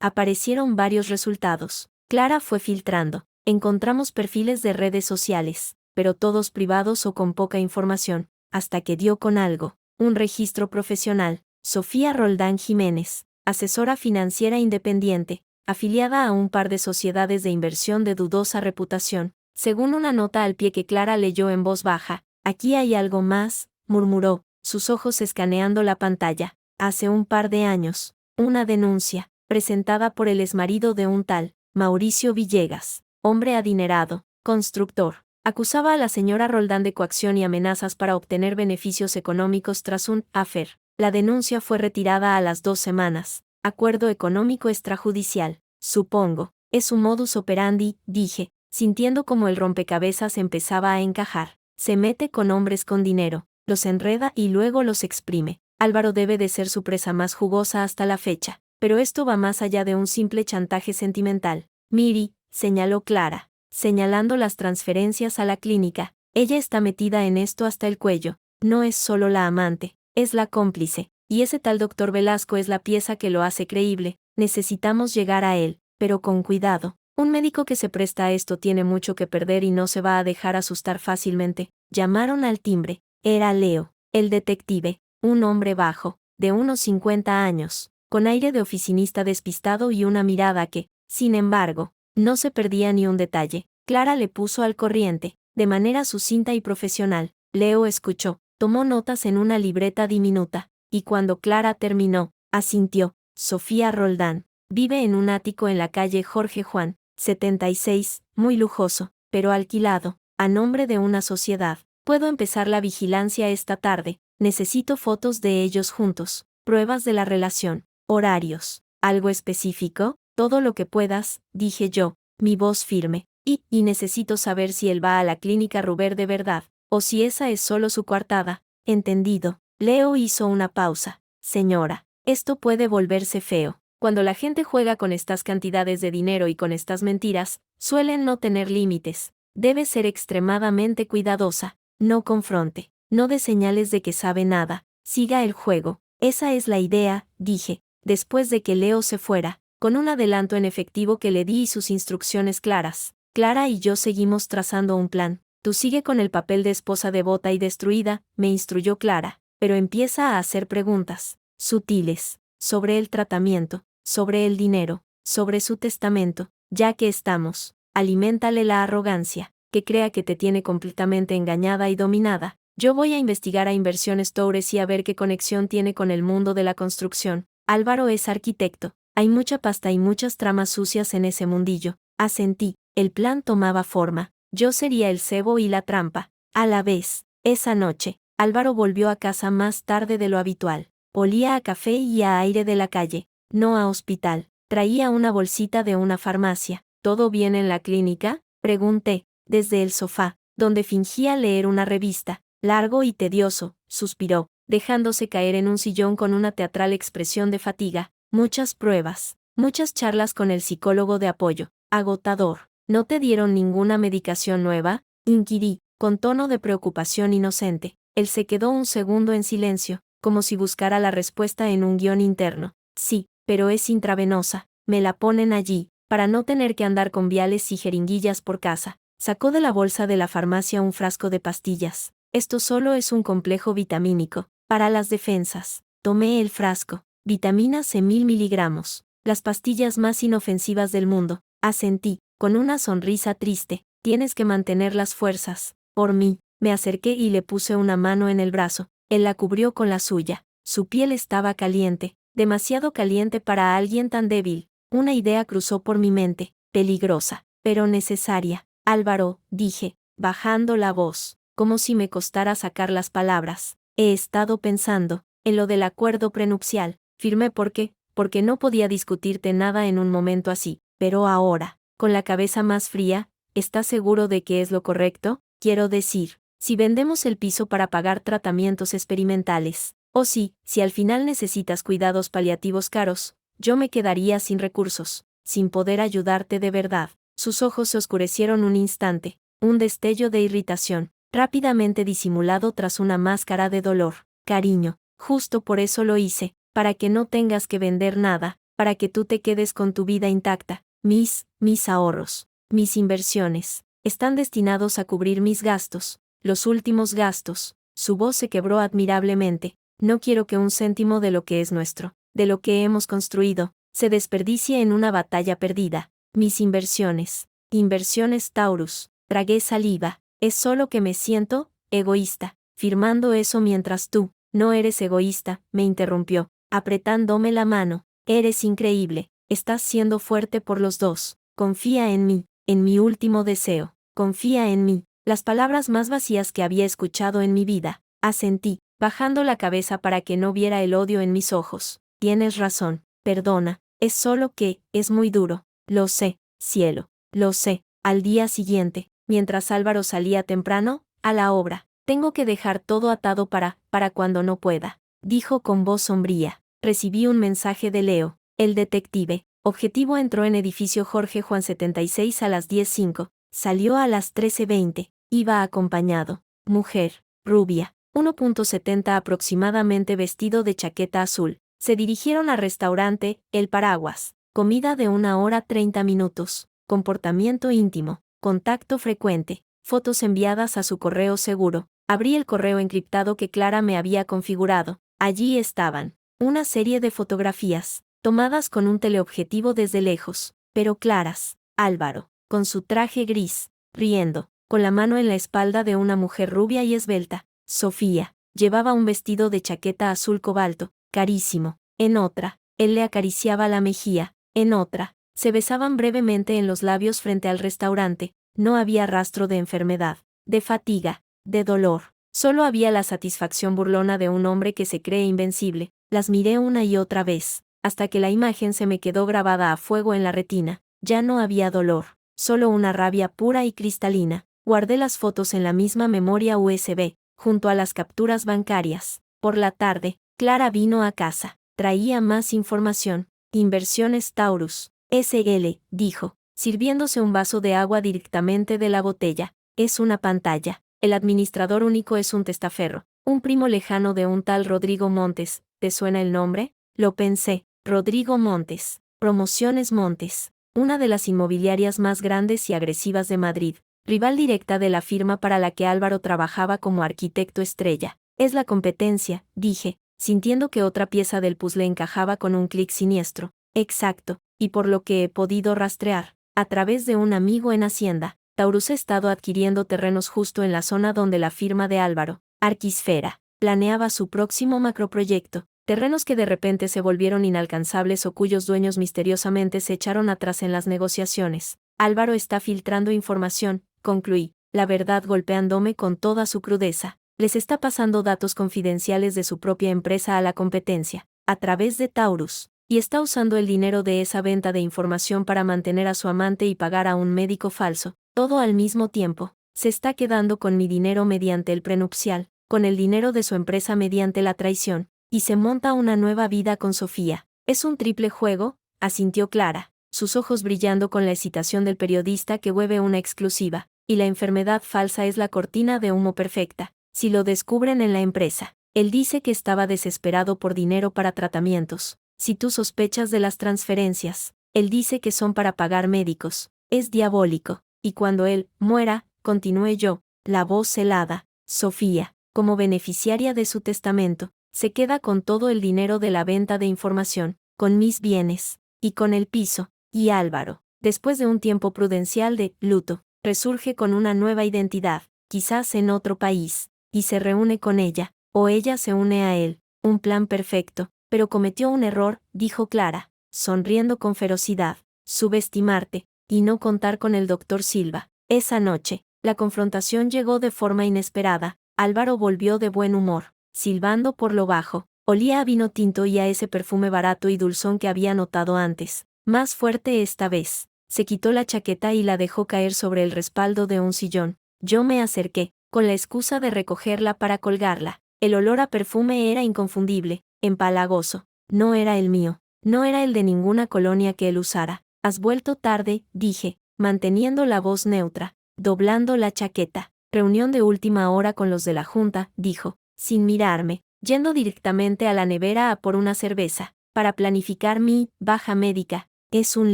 Aparecieron varios resultados. Clara fue filtrando. Encontramos perfiles de redes sociales, pero todos privados o con poca información, hasta que dio con algo. Un registro profesional. Sofía Roldán Jiménez, asesora financiera independiente, afiliada a un par de sociedades de inversión de dudosa reputación, según una nota al pie que Clara leyó en voz baja. Aquí hay algo más, murmuró, sus ojos escaneando la pantalla. Hace un par de años, una denuncia, presentada por el exmarido de un tal Mauricio Villegas, hombre adinerado, constructor, acusaba a la señora Roldán de coacción y amenazas para obtener beneficios económicos tras un affair. La denuncia fue retirada a las 2 semanas. Acuerdo económico extrajudicial. Supongo, es su modus operandi, dije, sintiendo como el rompecabezas empezaba a encajar. Se mete con hombres con dinero, los enreda y luego los exprime. Álvaro debe de ser su presa más jugosa hasta la fecha. Pero esto va más allá de un simple chantaje sentimental. Miri, señaló Clara, señalando las transferencias a la clínica. Ella está metida en esto hasta el cuello. No es solo la amante, es la cómplice. Y ese tal doctor Velasco es la pieza que lo hace creíble. Necesitamos llegar a él, pero con cuidado. Un médico que se presta a esto tiene mucho que perder y no se va a dejar asustar fácilmente. Llamaron al timbre. Era Leo, el detective, un hombre bajo, de unos 50 años. Con aire de oficinista despistado y una mirada que, sin embargo, no se perdía ni un detalle. Clara le puso al corriente, de manera sucinta y profesional. Leo escuchó, tomó notas en una libreta diminuta, y cuando Clara terminó, asintió. Sofía Roldán, vive en un ático en la calle Jorge Juan, 76, muy lujoso, pero alquilado, a nombre de una sociedad. Puedo empezar la vigilancia esta tarde. Necesito fotos de ellos juntos, pruebas de la relación. Horarios. ¿Algo específico? Todo lo que puedas, dije yo, mi voz firme. Y necesito saber si él va a la clínica Ruber de verdad, o si esa es solo su coartada. Entendido. Leo hizo una pausa. Señora, esto puede volverse feo. Cuando la gente juega con estas cantidades de dinero y con estas mentiras, suelen no tener límites. Debe ser extremadamente cuidadosa. No confronte. No dé señales de que sabe nada. Siga el juego. Esa es la idea, dije. Después de que Leo se fuera, con un adelanto en efectivo que le di y sus instrucciones claras. Clara y yo seguimos trazando un plan. Tú sigue con el papel de esposa devota y destruida, me instruyó Clara, pero empieza a hacer preguntas, sutiles, sobre el tratamiento, sobre el dinero, sobre su testamento, ya que estamos. Aliméntale la arrogancia, que crea que te tiene completamente engañada y dominada. Yo voy a investigar a Inversiones Toures y a ver qué conexión tiene con el mundo de la construcción. Álvaro es arquitecto. Hay mucha pasta y muchas tramas sucias en ese mundillo. Asentí. El plan tomaba forma. Yo sería el cebo y la trampa. A la vez. Esa noche, Álvaro volvió a casa más tarde de lo habitual. Olía a café y a aire de la calle, no a hospital. Traía una bolsita de una farmacia. ¿Todo bien en la clínica?, pregunté, desde el sofá, donde fingía leer una revista. Largo y tedioso, suspiró, dejándose caer en un sillón con una teatral expresión de fatiga. Muchas pruebas, muchas charlas con el psicólogo de apoyo. Agotador. ¿No te dieron ninguna medicación nueva?, inquirí, con tono de preocupación inocente. Él se quedó un segundo en silencio, como si buscara la respuesta en un guión interno. Sí, pero es intravenosa. Me la ponen allí, para no tener que andar con viales y jeringuillas por casa. Sacó de la bolsa de la farmacia un frasco de pastillas. Esto solo es un complejo vitamínico, para las defensas. Tomé el frasco. Vitamina C 1000 miligramos. Las pastillas más inofensivas del mundo. Asentí, con una sonrisa triste. Tienes que mantener las fuerzas. Por mí. Me acerqué y le puse una mano en el brazo. Él la cubrió con la suya. Su piel estaba caliente, demasiado caliente para alguien tan débil. Una idea cruzó por mi mente, peligrosa, pero necesaria. Álvaro, dije, bajando la voz, como si me costara sacar las palabras. He estado pensando en lo del acuerdo prenupcial. Firmé porque no podía discutirte nada en un momento así. Pero ahora, con la cabeza más fría, ¿estás seguro de que es lo correcto? Quiero decir, si vendemos el piso para pagar tratamientos experimentales, o si al final necesitas cuidados paliativos caros, yo me quedaría sin recursos, sin poder ayudarte de verdad. Sus ojos se oscurecieron un instante, un destello de irritación, rápidamente disimulado tras una máscara de dolor. Cariño, justo por eso lo hice, para que no tengas que vender nada, para que tú te quedes con tu vida intacta. Mis ahorros, mis inversiones, están destinados a cubrir mis gastos, los últimos gastos. Su voz se quebró admirablemente. No quiero que un céntimo de lo que es nuestro, de lo que hemos construido, se desperdicie en una batalla perdida. Mis inversiones. Inversiones Taurus. Tragué saliva. Es solo que me siento egoísta, firmando eso mientras tú no eres egoísta, me interrumpió, apretándome la mano. Eres increíble. Estás siendo fuerte por los dos. Confía en mí, en mi último deseo. Confía en mí. Las palabras más vacías que había escuchado en mi vida. Asentí, bajando la cabeza para que no viera el odio en mis ojos. Tienes razón, perdona, es solo que, es muy duro. Lo sé, cielo, lo sé. Al día siguiente, mientras Álvaro salía temprano, a la obra, tengo que dejar todo atado para cuando no pueda, dijo con voz sombría. Recibí un mensaje de Leo, el detective. Objetivo entró en edificio Jorge Juan 76 a las 10:05, salió a las 13:20, iba acompañado. Mujer, rubia, 1.70 aproximadamente, vestido de chaqueta azul. Se dirigieron al restaurante, El Paraguas. Comida de 1 hora 30 minutos. Comportamiento íntimo. Contacto frecuente. Fotos enviadas a su correo seguro. Abrí el correo encriptado que Clara me había configurado. Allí estaban una serie de fotografías, tomadas con un teleobjetivo desde lejos, pero claras. Álvaro, con su traje gris, riendo, con la mano en la espalda de una mujer rubia y esbelta. Sofía, llevaba un vestido de chaqueta azul cobalto, carísimo. En otra, él le acariciaba la mejilla. En otra, se besaban brevemente en los labios frente al restaurante. No había rastro de enfermedad, de fatiga, de dolor. Solo había la satisfacción burlona de un hombre que se cree invencible. Las miré una y otra vez, hasta que la imagen se me quedó grabada a fuego en la retina. Ya no había dolor, solo una rabia pura y cristalina. Guardé las fotos en la misma memoria USB, junto a las capturas bancarias. Por la tarde, Clara vino a casa. Traía más información. Inversiones Taurus, SL, dijo, sirviéndose un vaso de agua directamente de la botella. Es una pantalla. El administrador único es un testaferro, un primo lejano de un tal Rodrigo Montes. ¿Te suena el nombre? Lo pensé. Rodrigo Montes. Promociones Montes. Una de las inmobiliarias más grandes y agresivas de Madrid. Rival directa de la firma para la que Álvaro trabajaba como arquitecto estrella. Es la competencia, dije, sintiendo que otra pieza del puzzle encajaba con un clic siniestro. Exacto, y por lo que he podido rastrear, a través de un amigo en Hacienda, Taurus ha estado adquiriendo terrenos justo en la zona donde la firma de Álvaro, Arquisfera, planeaba su próximo macroproyecto. Terrenos que de repente se volvieron inalcanzables o cuyos dueños misteriosamente se echaron atrás en las negociaciones. Álvaro está filtrando información, concluí, la verdad golpeándome con toda su crudeza. les está pasando datos confidenciales de su propia empresa a la competencia, a través de Taurus, y está usando el dinero de esa venta de información para mantener a su amante y pagar a un médico falso, todo al mismo tiempo. Se está quedando con mi dinero mediante el prenupcial, con el dinero de su empresa mediante la traición, y se monta una nueva vida con Sofía. Es un triple juego, asintió Clara, sus ojos brillando con la excitación del periodista que hueve una exclusiva, y la enfermedad falsa es la cortina de humo perfecta. Si lo descubren en la empresa, él dice que estaba desesperado por dinero para tratamientos. Si tú sospechas de las transferencias, él dice que son para pagar médicos. Es diabólico. Y cuando él muera, continué yo, la voz helada, Sofía, como beneficiaria de su testamento, se queda con todo el dinero de la venta de información, con mis bienes, y con el piso, y Álvaro, después de un tiempo prudencial de luto, resurge con una nueva identidad, quizás en otro país, y se reúne con ella, o ella se une a él, un plan perfecto, pero cometió un error, dijo Clara, sonriendo con ferocidad, subestimarte, y no contar con el doctor Silva. Esa noche, la confrontación llegó de forma inesperada. Álvaro volvió de buen humor, silbando por lo bajo. Olía a vino tinto y a ese perfume barato y dulzón que había notado antes, más fuerte esta vez. Se quitó la chaqueta y la dejó caer sobre el respaldo de un sillón. Yo me acerqué, con la excusa de recogerla para colgarla. El olor a perfume era inconfundible, empalagoso. No era el mío, no era el de ninguna colonia que él usara. Has vuelto tarde, dije, manteniendo la voz neutra, doblando la chaqueta. Reunión de última hora con los de la junta, dijo, sin mirarme, yendo directamente a la nevera a por una cerveza, para planificar mi baja médica. Es un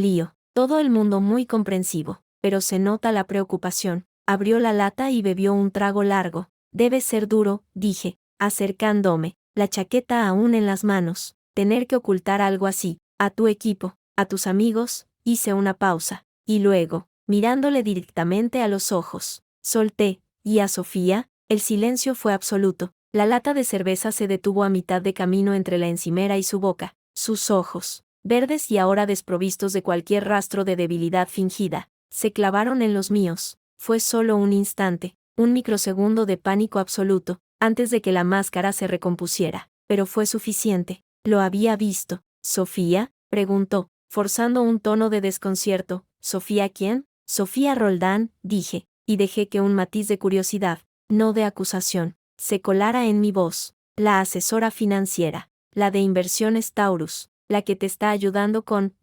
lío, todo el mundo muy comprensivo, pero se nota la preocupación. Abrió la lata y bebió un trago largo. Debe ser duro, dije, acercándome, la chaqueta aún en las manos, tener que ocultar algo así, a tu equipo, a tus amigos. Hice una pausa, y luego, mirándole directamente a los ojos, solté, y a Sofía, el silencio fue absoluto. La lata de cerveza se detuvo a mitad de camino entre la encimera y su boca. Sus ojos, verdes y ahora desprovistos de cualquier rastro de debilidad fingida, se clavaron en los míos. Fue solo un instante, un microsegundo de pánico absoluto, antes de que la máscara se recompusiera, pero fue suficiente. ¿Lo había visto? ¿Sofía?, preguntó, forzando un tono de desconcierto. ¿Sofía quién? Sofía Roldán, dije, y dejé que un matiz de curiosidad, no de acusación, se colara en mi voz. La asesora financiera, la de inversiones Taurus, la que te está ayudando con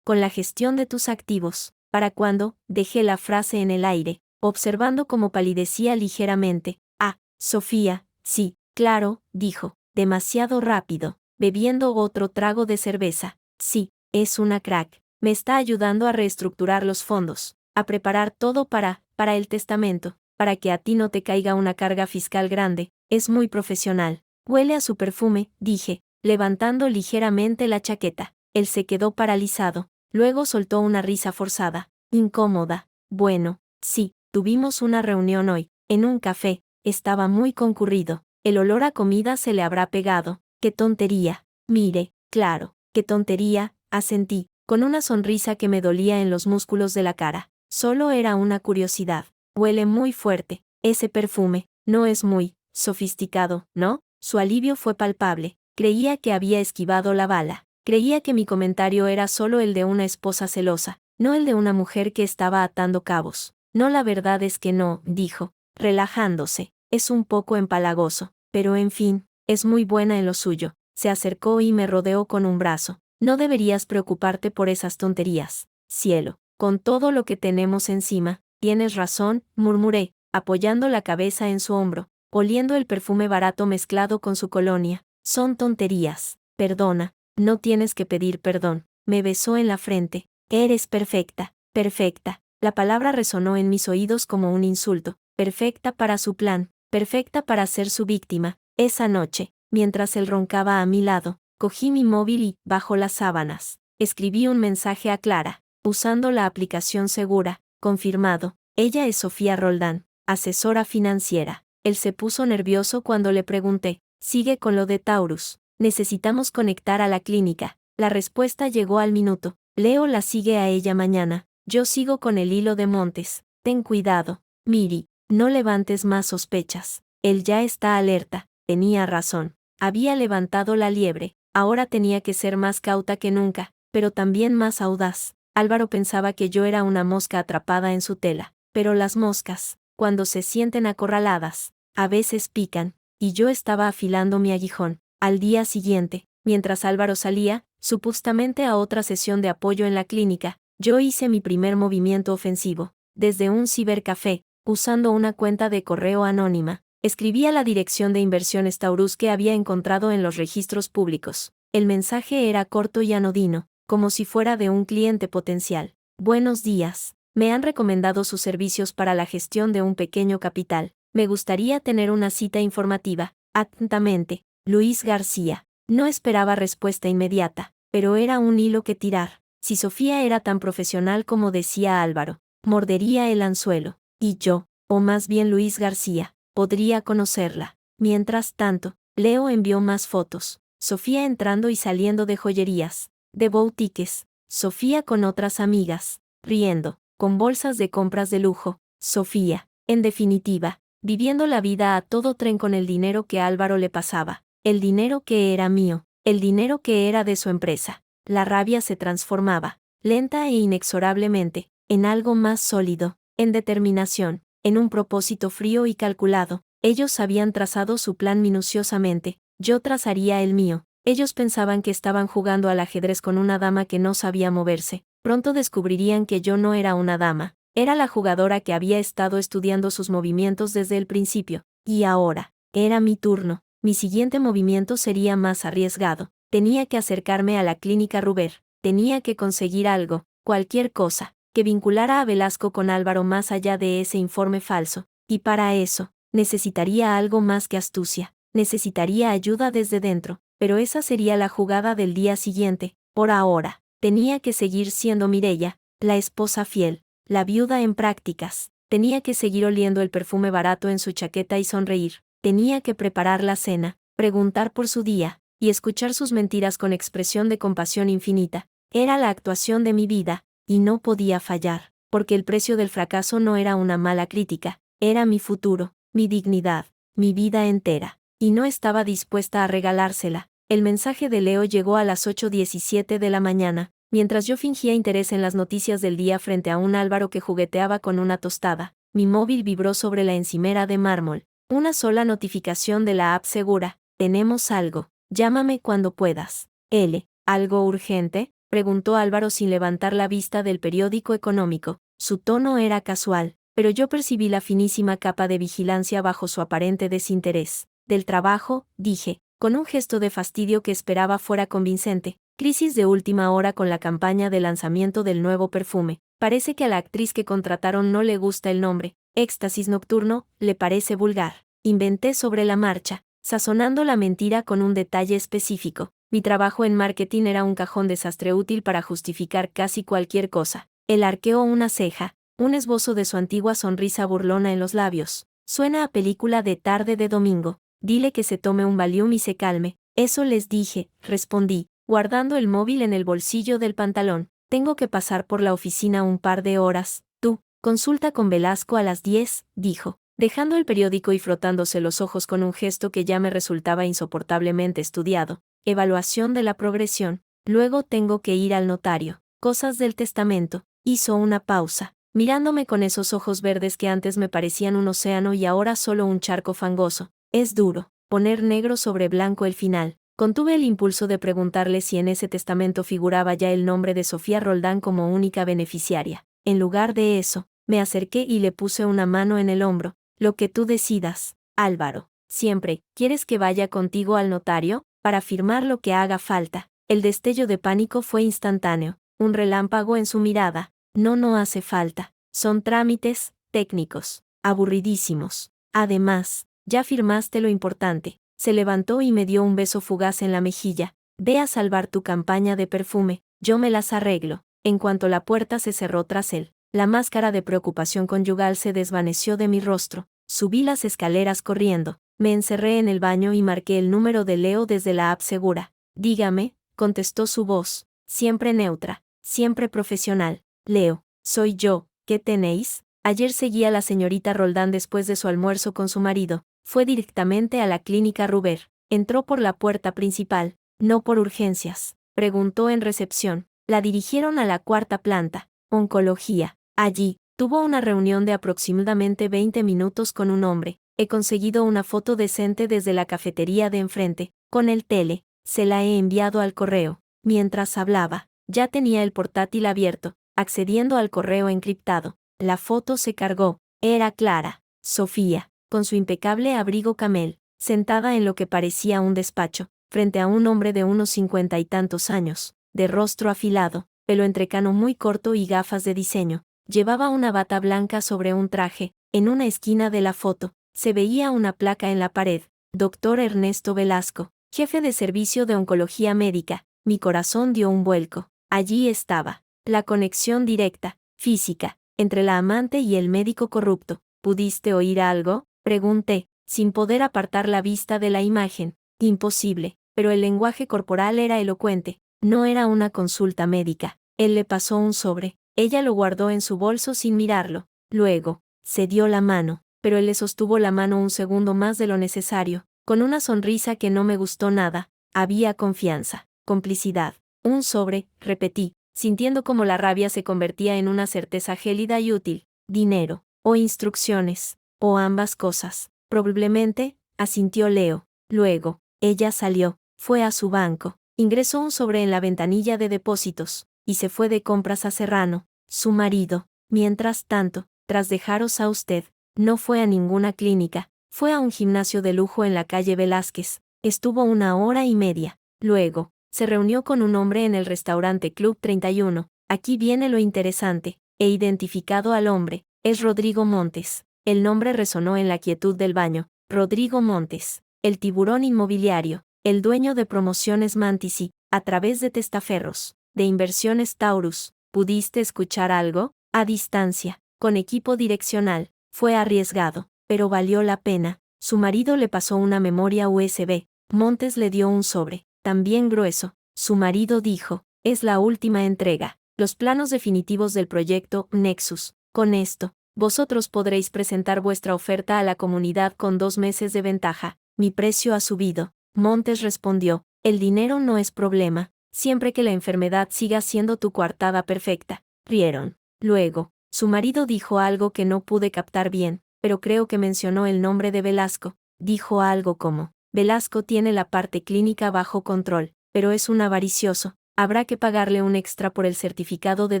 la gestión de tus activos. ¿Para cuándo? Dejé la frase en el aire, observando cómo palidecía ligeramente. Ah, Sofía, sí, claro, dijo, demasiado rápido, bebiendo otro trago de cerveza. Sí, es una crack. Me está ayudando a reestructurar los fondos, a preparar todo para el testamento, para que a ti no te caiga una carga fiscal grande. Es muy profesional. Huele a su perfume, dije, levantando ligeramente la chaqueta. Él se quedó paralizado. Luego soltó una risa forzada, incómoda. Bueno, sí, tuvimos una reunión hoy, en un café. Estaba muy concurrido. El olor a comida se le habrá pegado. ¡Qué tontería! Mire, claro, qué tontería, asentí, con una sonrisa que me dolía en los músculos de la cara. Solo era una curiosidad. Huele muy fuerte. Ese perfume, no es muy sofisticado, ¿no? Su alivio fue palpable. Creía que había esquivado la bala. Creía que mi comentario era solo el de una esposa celosa, no el de una mujer que estaba atando cabos. No, la verdad es que no, dijo, relajándose. Es un poco empalagoso, pero en fin, es muy buena en lo suyo. Se acercó y me rodeó con un brazo. No deberías preocuparte por esas tonterías, cielo. Con todo lo que tenemos encima, tienes razón, murmuré, apoyando la cabeza en su hombro, oliendo el perfume barato mezclado con su colonia. Son tonterías. Perdona, no tienes que pedir perdón. Me besó en la frente. Eres perfecta, perfecta. La palabra resonó en mis oídos como un insulto. Perfecta para su plan, perfecta para ser su víctima. Esa noche, mientras él roncaba a mi lado, cogí mi móvil y, bajo las sábanas, escribí un mensaje a Clara, usando la aplicación segura. Confirmado. Ella es Sofía Roldán, asesora financiera. Él se puso nervioso cuando le pregunté, ¿sigue con lo de Taurus? Necesitamos conectar a la clínica. La respuesta llegó al minuto. Leo la sigue a ella mañana. Yo sigo con el hilo de Montes. Ten cuidado, Miri, no levantes más sospechas. Él ya está alerta. Tenía razón. Había levantado la liebre. Ahora tenía que ser más cauta que nunca, pero también más audaz. Álvaro pensaba que yo era una mosca atrapada en su tela. Pero las moscas, cuando se sienten acorraladas, a veces pican, y yo estaba afilando mi aguijón. Al día siguiente, mientras Álvaro salía, supuestamente a otra sesión de apoyo en la clínica, yo hice mi primer movimiento ofensivo. Desde un cibercafé, usando una cuenta de correo anónima, escribí a la dirección de inversiones Taurus que había encontrado en los registros públicos. El mensaje era corto y anodino, como si fuera de un cliente potencial. Buenos días. Me han recomendado sus servicios para la gestión de un pequeño capital. Me gustaría tener una cita informativa. Atentamente, Luis García. No esperaba respuesta inmediata, pero era un hilo que tirar. Si Sofía era tan profesional como decía Álvaro, mordería el anzuelo, y yo, o más bien Luis García, podría conocerla. Mientras tanto, Leo envió más fotos. Sofía entrando y saliendo de joyerías, de boutiques, Sofía con otras amigas, riendo, con bolsas de compras de lujo, Sofía, en definitiva, viviendo la vida a todo tren con el dinero que Álvaro le pasaba, el dinero que era mío, el dinero que era de su empresa. La rabia se transformaba, lenta e inexorablemente, en algo más sólido, en determinación, en un propósito frío y calculado. Ellos habían trazado su plan minuciosamente, yo trazaría el mío. Ellos pensaban que estaban jugando al ajedrez con una dama que no sabía moverse. Pronto descubrirían que yo no era una dama, era la jugadora que había estado estudiando sus movimientos desde el principio. Y ahora, era mi turno. Mi siguiente movimiento sería más arriesgado. Tenía que acercarme a la clínica Ruber. Tenía que conseguir algo, cualquier cosa, que vinculara a Velasco con Álvaro más allá de ese informe falso. Y para eso, necesitaría algo más que astucia. Necesitaría ayuda desde dentro. Pero esa sería la jugada del día siguiente. Por ahora, tenía que seguir siendo Mireia, la esposa fiel, la viuda en prácticas. Tenía que seguir oliendo el perfume barato en su chaqueta y sonreír. Tenía que preparar la cena, preguntar por su día, y escuchar sus mentiras con expresión de compasión infinita. Era la actuación de mi vida, y no podía fallar, porque el precio del fracaso no era una mala crítica, era mi futuro, mi dignidad, mi vida entera, y no estaba dispuesta a regalársela. El mensaje de Leo llegó a las 8:17 de la mañana, mientras yo fingía interés en las noticias del día frente a un Álvaro que jugueteaba con una tostada. Mi móvil vibró sobre la encimera de mármol. Una sola notificación de la app segura. Tenemos algo. Llámame cuando puedas. L. ¿Algo urgente?, preguntó Álvaro sin levantar la vista del periódico económico. Su tono era casual, pero yo percibí la finísima capa de vigilancia bajo su aparente desinterés. Del trabajo, dije, con un gesto de fastidio que esperaba fuera convincente. Crisis de última hora con la campaña de lanzamiento del nuevo perfume. Parece que a la actriz que contrataron no le gusta el nombre. Éxtasis nocturno, le parece vulgar. Inventé sobre la marcha, sazonando la mentira con un detalle específico. Mi trabajo en marketing era un cajón desastre útil para justificar casi cualquier cosa. Él arqueó una ceja, un esbozo de su antigua sonrisa burlona en los labios. Suena a película de tarde de domingo. Dile que se tome un Valium y se calme. Eso les dije, respondí, guardando el móvil en el bolsillo del pantalón. Tengo que pasar por la oficina un par de horas. Tú, consulta con Velasco a las 10, dijo, dejando el periódico y frotándose los ojos con un gesto que ya me resultaba insoportablemente estudiado. Evaluación de la progresión. Luego tengo que ir al notario. Cosas del testamento. Hizo una pausa, mirándome con esos ojos verdes que antes me parecían un océano y ahora solo un charco fangoso. Es duro, poner negro sobre blanco el final. Contuve el impulso de preguntarle si en ese testamento figuraba ya el nombre de Sofía Roldán como única beneficiaria. En lugar de eso, me acerqué y le puse una mano en el hombro. Lo que tú decidas, Álvaro. Siempre, ¿quieres que vaya contigo al notario? Para firmar lo que haga falta. El destello de pánico fue instantáneo. Un relámpago en su mirada. No hace falta. Son trámites técnicos, aburridísimos. Además, ya firmaste lo importante. Se levantó y me dio un beso fugaz en la mejilla. Ve a salvar tu campaña de perfume, yo me las arreglo. En cuanto la puerta se cerró tras él, la máscara de preocupación conyugal se desvaneció de mi rostro. Subí las escaleras corriendo. Me encerré en el baño y marqué el número de Leo desde la app segura. Dígame, contestó su voz, siempre neutra, siempre profesional. Leo, soy yo, ¿qué tenéis? Ayer seguí a la señorita Roldán después de su almuerzo con su marido. Fue directamente a la clínica Ruber. Entró por la puerta principal, no por urgencias. Preguntó en recepción. La dirigieron a la cuarta planta, oncología. Allí, tuvo una reunión de aproximadamente 20 minutos con un hombre. He conseguido una foto decente desde la cafetería de enfrente, con el tele. Se la he enviado al correo. Mientras hablaba, ya tenía el portátil abierto, accediendo al correo encriptado. La foto se cargó. Era Clara, Sofía, con su impecable abrigo camel, sentada en lo que parecía un despacho, frente a un hombre de unos 50 y tantos años, de rostro afilado, pelo entrecano muy corto y gafas de diseño. Llevaba una bata blanca sobre un traje. En una esquina de la foto, se veía una placa en la pared. Dr. Ernesto Velasco, jefe de servicio de oncología médica. Mi corazón dio un vuelco. Allí estaba, la conexión directa, física, entre la amante y el médico corrupto. ¿Pudiste oír algo?, pregunté, sin poder apartar la vista de la imagen. Imposible, pero el lenguaje corporal era elocuente. No era una consulta médica. Él le pasó un sobre. Ella lo guardó en su bolso sin mirarlo. Luego, se dio la mano, pero él le sostuvo la mano un segundo más de lo necesario, con una sonrisa que no me gustó nada. Había confianza, complicidad. Un sobre, repetí, sintiendo como la rabia se convertía en una certeza gélida y útil. Dinero, o instrucciones, o ambas cosas. Probablemente, asintió Leo. Luego, ella salió, fue a su banco, ingresó un sobre en la ventanilla de depósitos, y se fue de compras a Serrano, su marido. Mientras tanto, tras dejaros a usted, no fue a ninguna clínica, fue a un gimnasio de lujo en la calle Velázquez. Estuvo 1 hora y media. Luego, se reunió con un hombre en el restaurante Club 31. Aquí viene lo interesante. He identificado al hombre. Es Rodrigo Montes. El nombre resonó en la quietud del baño. Rodrigo Montes, el tiburón inmobiliario, el dueño de Promociones Mantisi, a través de Testaferros, de Inversiones Taurus. ¿Pudiste escuchar algo? A distancia, con equipo direccional. Fue arriesgado, pero valió la pena. Su marido le pasó una memoria USB. Montes le dio un sobre, también grueso. Su marido dijo, es la última entrega, los planos definitivos del proyecto Nexus. Con esto, vosotros podréis presentar vuestra oferta a la comunidad con 2 meses de ventaja. Mi precio ha subido. Montes respondió, el dinero no es problema, siempre que la enfermedad siga siendo tu coartada perfecta. Rieron. Luego, su marido dijo algo que no pude captar bien, pero creo que mencionó el nombre de Velasco. Dijo algo como, Velasco tiene la parte clínica bajo control, pero es un avaricioso. Habrá que pagarle un extra por el certificado de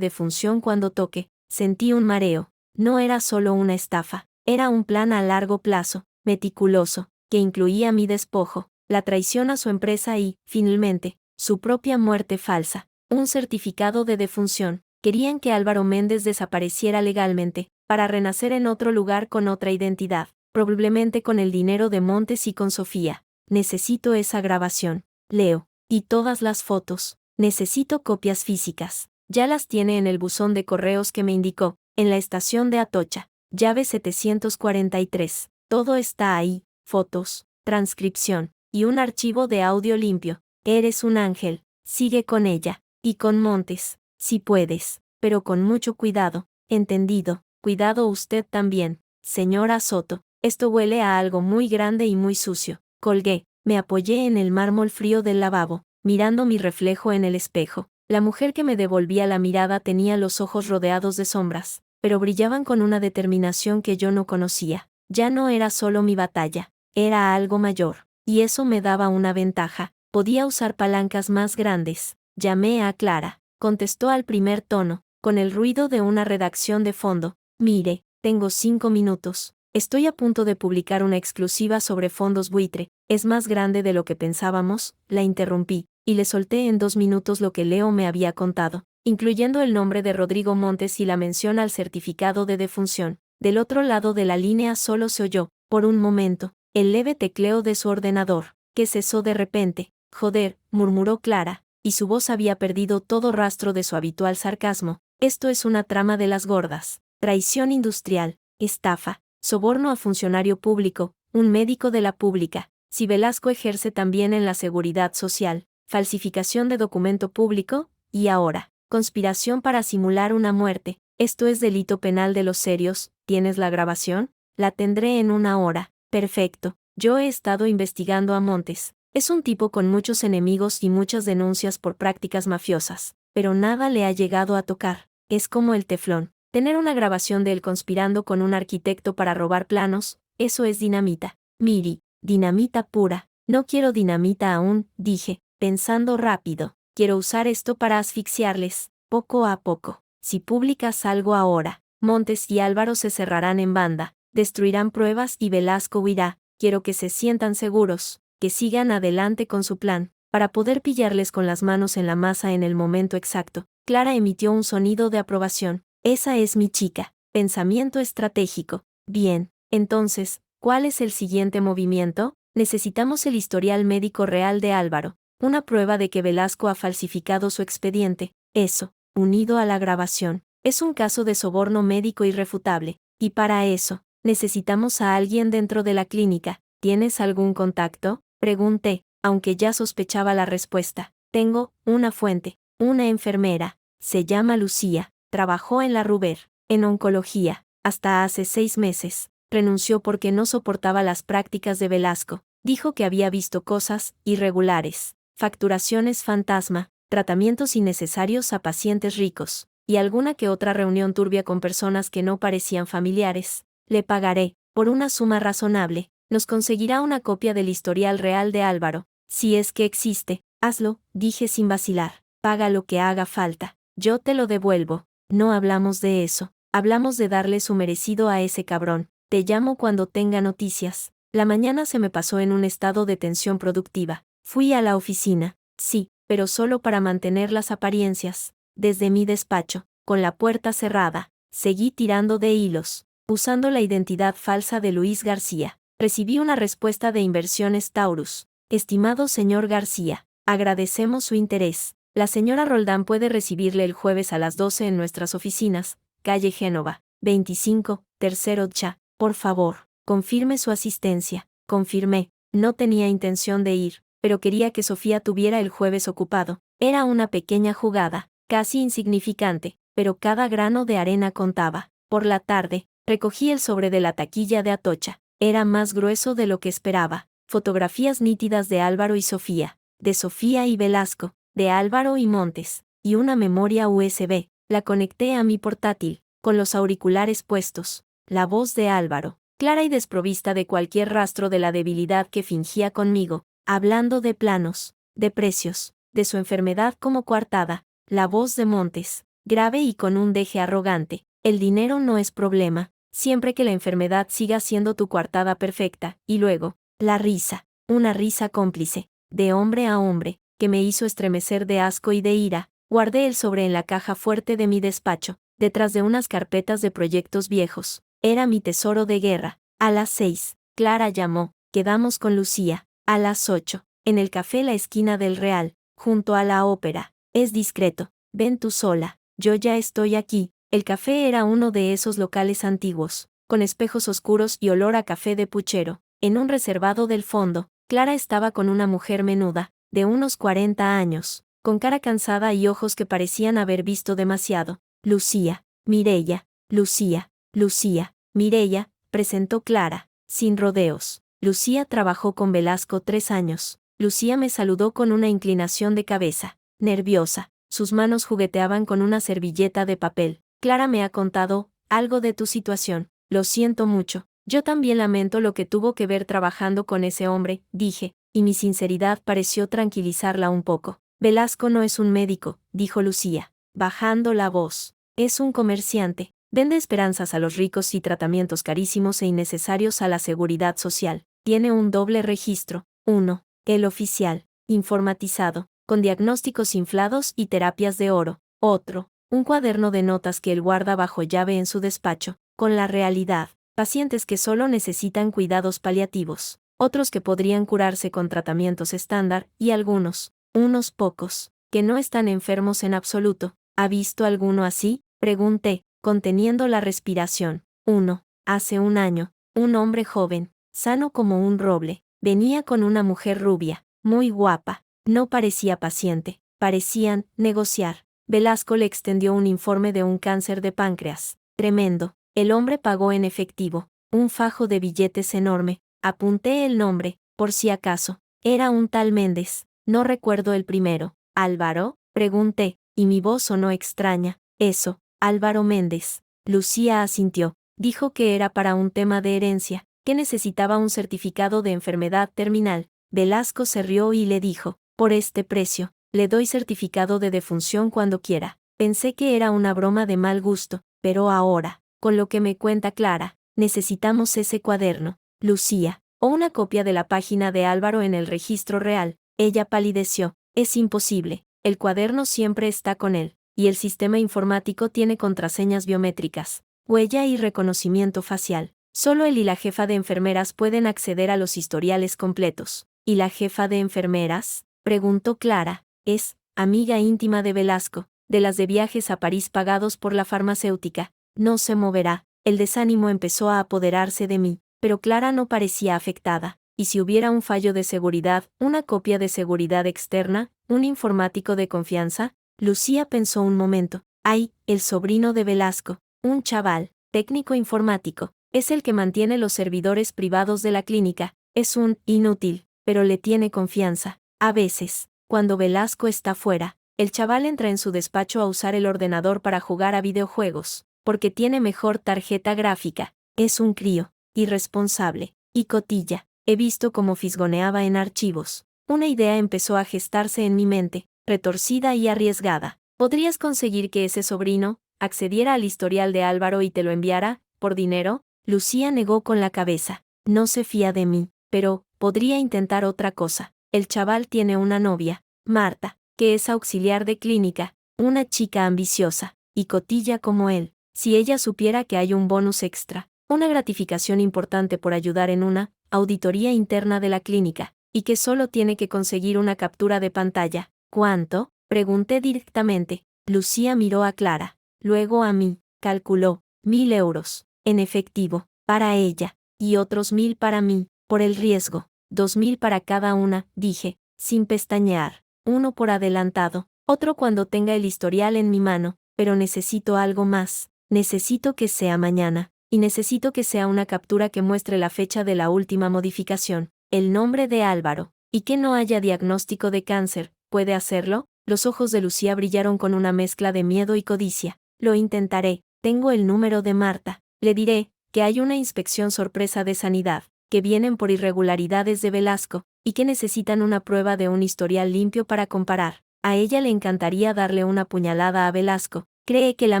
defunción cuando toque. Sentí un mareo. No era solo una estafa, era un plan a largo plazo, meticuloso, que incluía mi despojo, la traición a su empresa y, finalmente, su propia muerte falsa. Un certificado de defunción. Querían que Álvaro Méndez desapareciera legalmente, para renacer en otro lugar con otra identidad, probablemente con el dinero de Montes y con Sofía. Necesito esa grabación, Leo, y todas las fotos. Necesito copias físicas. Ya las tiene en el buzón de correos que me indicó, en la estación de Atocha. Llave 743. Todo está ahí, fotos, transcripción, y un archivo de audio limpio. Eres un ángel. Sigue con ella, y con Montes, si puedes, pero con mucho cuidado. Entendido. Cuidado usted también, señora Soto. Esto huele a algo muy grande y muy sucio. Colgué. Me apoyé en el mármol frío del lavabo, mirando mi reflejo en el espejo. La mujer que me devolvía la mirada tenía los ojos rodeados de sombras, pero brillaban con una determinación que yo no conocía. Ya no era solo mi batalla, era algo mayor, y eso me daba una ventaja. Podía usar palancas más grandes. Llamé a Clara. Contestó al primer tono, con el ruido de una redacción de fondo. Mire, tengo 5 minutos. Estoy a punto de publicar una exclusiva sobre fondos buitre. Es más grande de lo que pensábamos. La interrumpí, y le solté en 2 minutos lo que Leo me había contado, incluyendo el nombre de Rodrigo Montes y la mención al certificado de defunción. Del otro lado de la línea solo se oyó, por un momento, el leve tecleo de su ordenador, que cesó de repente. Joder, murmuró Clara, y su voz había perdido todo rastro de su habitual sarcasmo. Esto es una trama de las gordas. Traición industrial, estafa, soborno a funcionario público, un médico de la pública. Si Velasco ejerce también en la seguridad social, falsificación de documento público, y ahora, conspiración para simular una muerte. Esto es delito penal de los serios. ¿Tienes la grabación? La tendré en 1 hora. Perfecto. Yo he estado investigando a Montes. Es un tipo con muchos enemigos y muchas denuncias por prácticas mafiosas, pero nada le ha llegado a tocar. Es como el teflón. Tener una grabación de él conspirando con un arquitecto para robar planos, eso es dinamita. Miri, dinamita pura. No quiero dinamita aún, dije, pensando rápido. Quiero usar esto para asfixiarles, poco a poco. Si publicas algo ahora, Montes y Álvaro se cerrarán en banda, destruirán pruebas y Velasco huirá. Quiero que se sientan seguros, que sigan adelante con su plan, para poder pillarles con las manos en la masa en el momento exacto. Clara emitió un sonido de aprobación. Esa es mi chica. Pensamiento estratégico. Bien, entonces, ¿cuál es el siguiente movimiento? Necesitamos el historial médico real de Álvaro, una prueba de que Velasco ha falsificado su expediente. Eso, unido a la grabación, es un caso de soborno médico irrefutable, y para eso, necesitamos a alguien dentro de la clínica. ¿Tienes algún contacto? Pregunté, aunque ya sospechaba la respuesta. Tengo una fuente, una enfermera. Se llama Lucía. Trabajó en la Ruber, en oncología, hasta hace 6 meses. Renunció porque no soportaba las prácticas de Velasco. Dijo que había visto cosas irregulares, facturaciones fantasma, tratamientos innecesarios a pacientes ricos, y alguna que otra reunión turbia con personas que no parecían familiares. Le pagaré, por una suma razonable. Nos conseguirá una copia del historial real de Álvaro. Si es que existe, hazlo, dije sin vacilar. Paga lo que haga falta. Yo te lo devuelvo. No hablamos de eso. Hablamos de darle su merecido a ese cabrón. Te llamo cuando tenga noticias. La mañana se me pasó en un estado de tensión productiva. Fui a la oficina. Sí, pero solo para mantener las apariencias. Desde mi despacho, con la puerta cerrada, seguí tirando de hilos, usando la identidad falsa de Luis García. Recibí una respuesta de Inversiones Taurus. Estimado señor García, agradecemos su interés. La señora Roldán puede recibirle el jueves a las 12 en nuestras oficinas, calle Génova, 25, tercero cha. Por favor, confirme su asistencia. Confirmé. No tenía intención de ir, pero quería que Sofía tuviera el jueves ocupado. Era una pequeña jugada, casi insignificante, pero cada grano de arena contaba. Por la tarde, recogí el sobre de la taquilla de Atocha. Era más grueso de lo que esperaba. Fotografías nítidas de Álvaro y Sofía, de Sofía y Velasco, de Álvaro y Montes, y una memoria USB. La conecté a mi portátil, con los auriculares puestos. La voz de Álvaro, clara y desprovista de cualquier rastro de la debilidad que fingía conmigo, hablando de planos, de precios, de su enfermedad como coartada. La voz de Montes, grave y con un deje arrogante. El dinero no es problema, siempre que la enfermedad siga siendo tu coartada perfecta. Y luego, la risa, una risa cómplice, de hombre a hombre, que me hizo estremecer de asco y de ira. Guardé el sobre en la caja fuerte de mi despacho, detrás de unas carpetas de proyectos viejos. Era mi tesoro de guerra. A las 6, Clara llamó. Quedamos con Lucía. A las 8, en el café La Esquina del Real, junto a la ópera. Es discreto. Ven tú sola. Yo ya estoy aquí. El café era uno de esos locales antiguos, con espejos oscuros y olor a café de puchero. En un reservado del fondo, Clara estaba con una mujer menuda, de unos 40 años, con cara cansada y ojos que parecían haber visto demasiado. Lucía, Mireia, Lucía, Lucía, Mireia, presentó Clara, sin rodeos. Lucía trabajó con Velasco 3 años. Lucía me saludó con una inclinación de cabeza, nerviosa. Sus manos jugueteaban con una servilleta de papel. Clara me ha contado algo de tu situación. Lo siento mucho. Yo también lamento lo que tuvo que ver trabajando con ese hombre, dije, y mi sinceridad pareció tranquilizarla un poco. Velasco no es un médico, dijo Lucía, bajando la voz. Es un comerciante. Vende esperanzas a los ricos y tratamientos carísimos e innecesarios a la seguridad social. Tiene un doble registro. Uno, el oficial, informatizado, con diagnósticos inflados y terapias de oro. Otro, un cuaderno de notas que él guarda bajo llave en su despacho, con la realidad. Pacientes que solo necesitan cuidados paliativos, otros que podrían curarse con tratamientos estándar, y algunos, unos pocos, que no están enfermos en absoluto. ¿Ha visto alguno así? Pregunté, conteniendo la respiración. Uno, hace un año, un hombre joven, sano como un roble, venía con una mujer rubia, muy guapa. No parecía paciente, parecían negociar. Velasco le extendió un informe de un cáncer de páncreas. Tremendo. El hombre pagó en efectivo, un fajo de billetes enorme, Apunté el nombre, por si acaso. Era un tal Méndez. No recuerdo el primero. ¿Álvaro? Pregunté, y mi voz sonó extraña. Eso, Álvaro Méndez. Lucía asintió. Dijo que era para un tema de herencia, que necesitaba un certificado de enfermedad terminal. Velasco se rió y le dijo, por este precio, le doy certificado de defunción cuando quiera. Pensé que era una broma de mal gusto, pero ahora, con lo que me cuenta Clara, necesitamos ese cuaderno. Lucía, o una copia de la página de Álvaro en el registro real. Ella palideció. Es imposible. El cuaderno siempre está con él, y el sistema informático tiene contraseñas biométricas, huella y reconocimiento facial. Solo él y la jefa de enfermeras pueden acceder a los historiales completos. ¿Y la jefa de enfermeras? Preguntó Clara. Es amiga íntima de Velasco, de las de viajes a París pagados por la farmacéutica. No se moverá. El desánimo empezó a apoderarse de mí, pero Clara no parecía afectada. Y si hubiera un fallo de seguridad, una copia de seguridad externa, un informático de confianza. Lucía pensó un momento. Ay, el sobrino de Velasco, un chaval, técnico informático, es el que mantiene los servidores privados de la clínica. Es un inútil, pero le tiene confianza. A veces, cuando Velasco está fuera, el chaval entra en su despacho a usar el ordenador para jugar a videojuegos, porque tiene mejor tarjeta gráfica. Es un crío, irresponsable, y cotilla. He visto cómo fisgoneaba en archivos. Una idea empezó a gestarse en mi mente, retorcida y arriesgada. ¿Podrías conseguir que ese sobrino accediera al historial de Álvaro y te lo enviara, por dinero? Lucía negó con la cabeza. No se fía de mí, pero podría intentar otra cosa. El chaval tiene una novia, Marta, que es auxiliar de clínica, una chica ambiciosa, y cotilla como él. Si ella supiera que hay un bonus extra, una gratificación importante por ayudar en una auditoría interna de la clínica, y que solo tiene que conseguir una captura de pantalla. ¿Cuánto? Pregunté directamente. Lucía miró a Clara, luego a mí, calculó, 1.000 euros, en efectivo, para ella, y otros 1.000 para mí, por el riesgo, 2.000 para cada una, dije, sin pestañear, uno por adelantado, otro cuando tenga el historial en mi mano, pero necesito algo más, necesito que sea mañana, y necesito que sea una captura que muestre la fecha de la última modificación, el nombre de Álvaro, y que no haya diagnóstico de cáncer. ¿Puede hacerlo? Los ojos de Lucía brillaron con una mezcla de miedo y codicia. Lo intentaré. Tengo el número de Marta. Le diré que hay una inspección sorpresa de sanidad, que vienen por irregularidades de Velasco, y que necesitan una prueba de un historial limpio para comparar. A ella le encantaría darle una puñalada a Velasco. Cree que la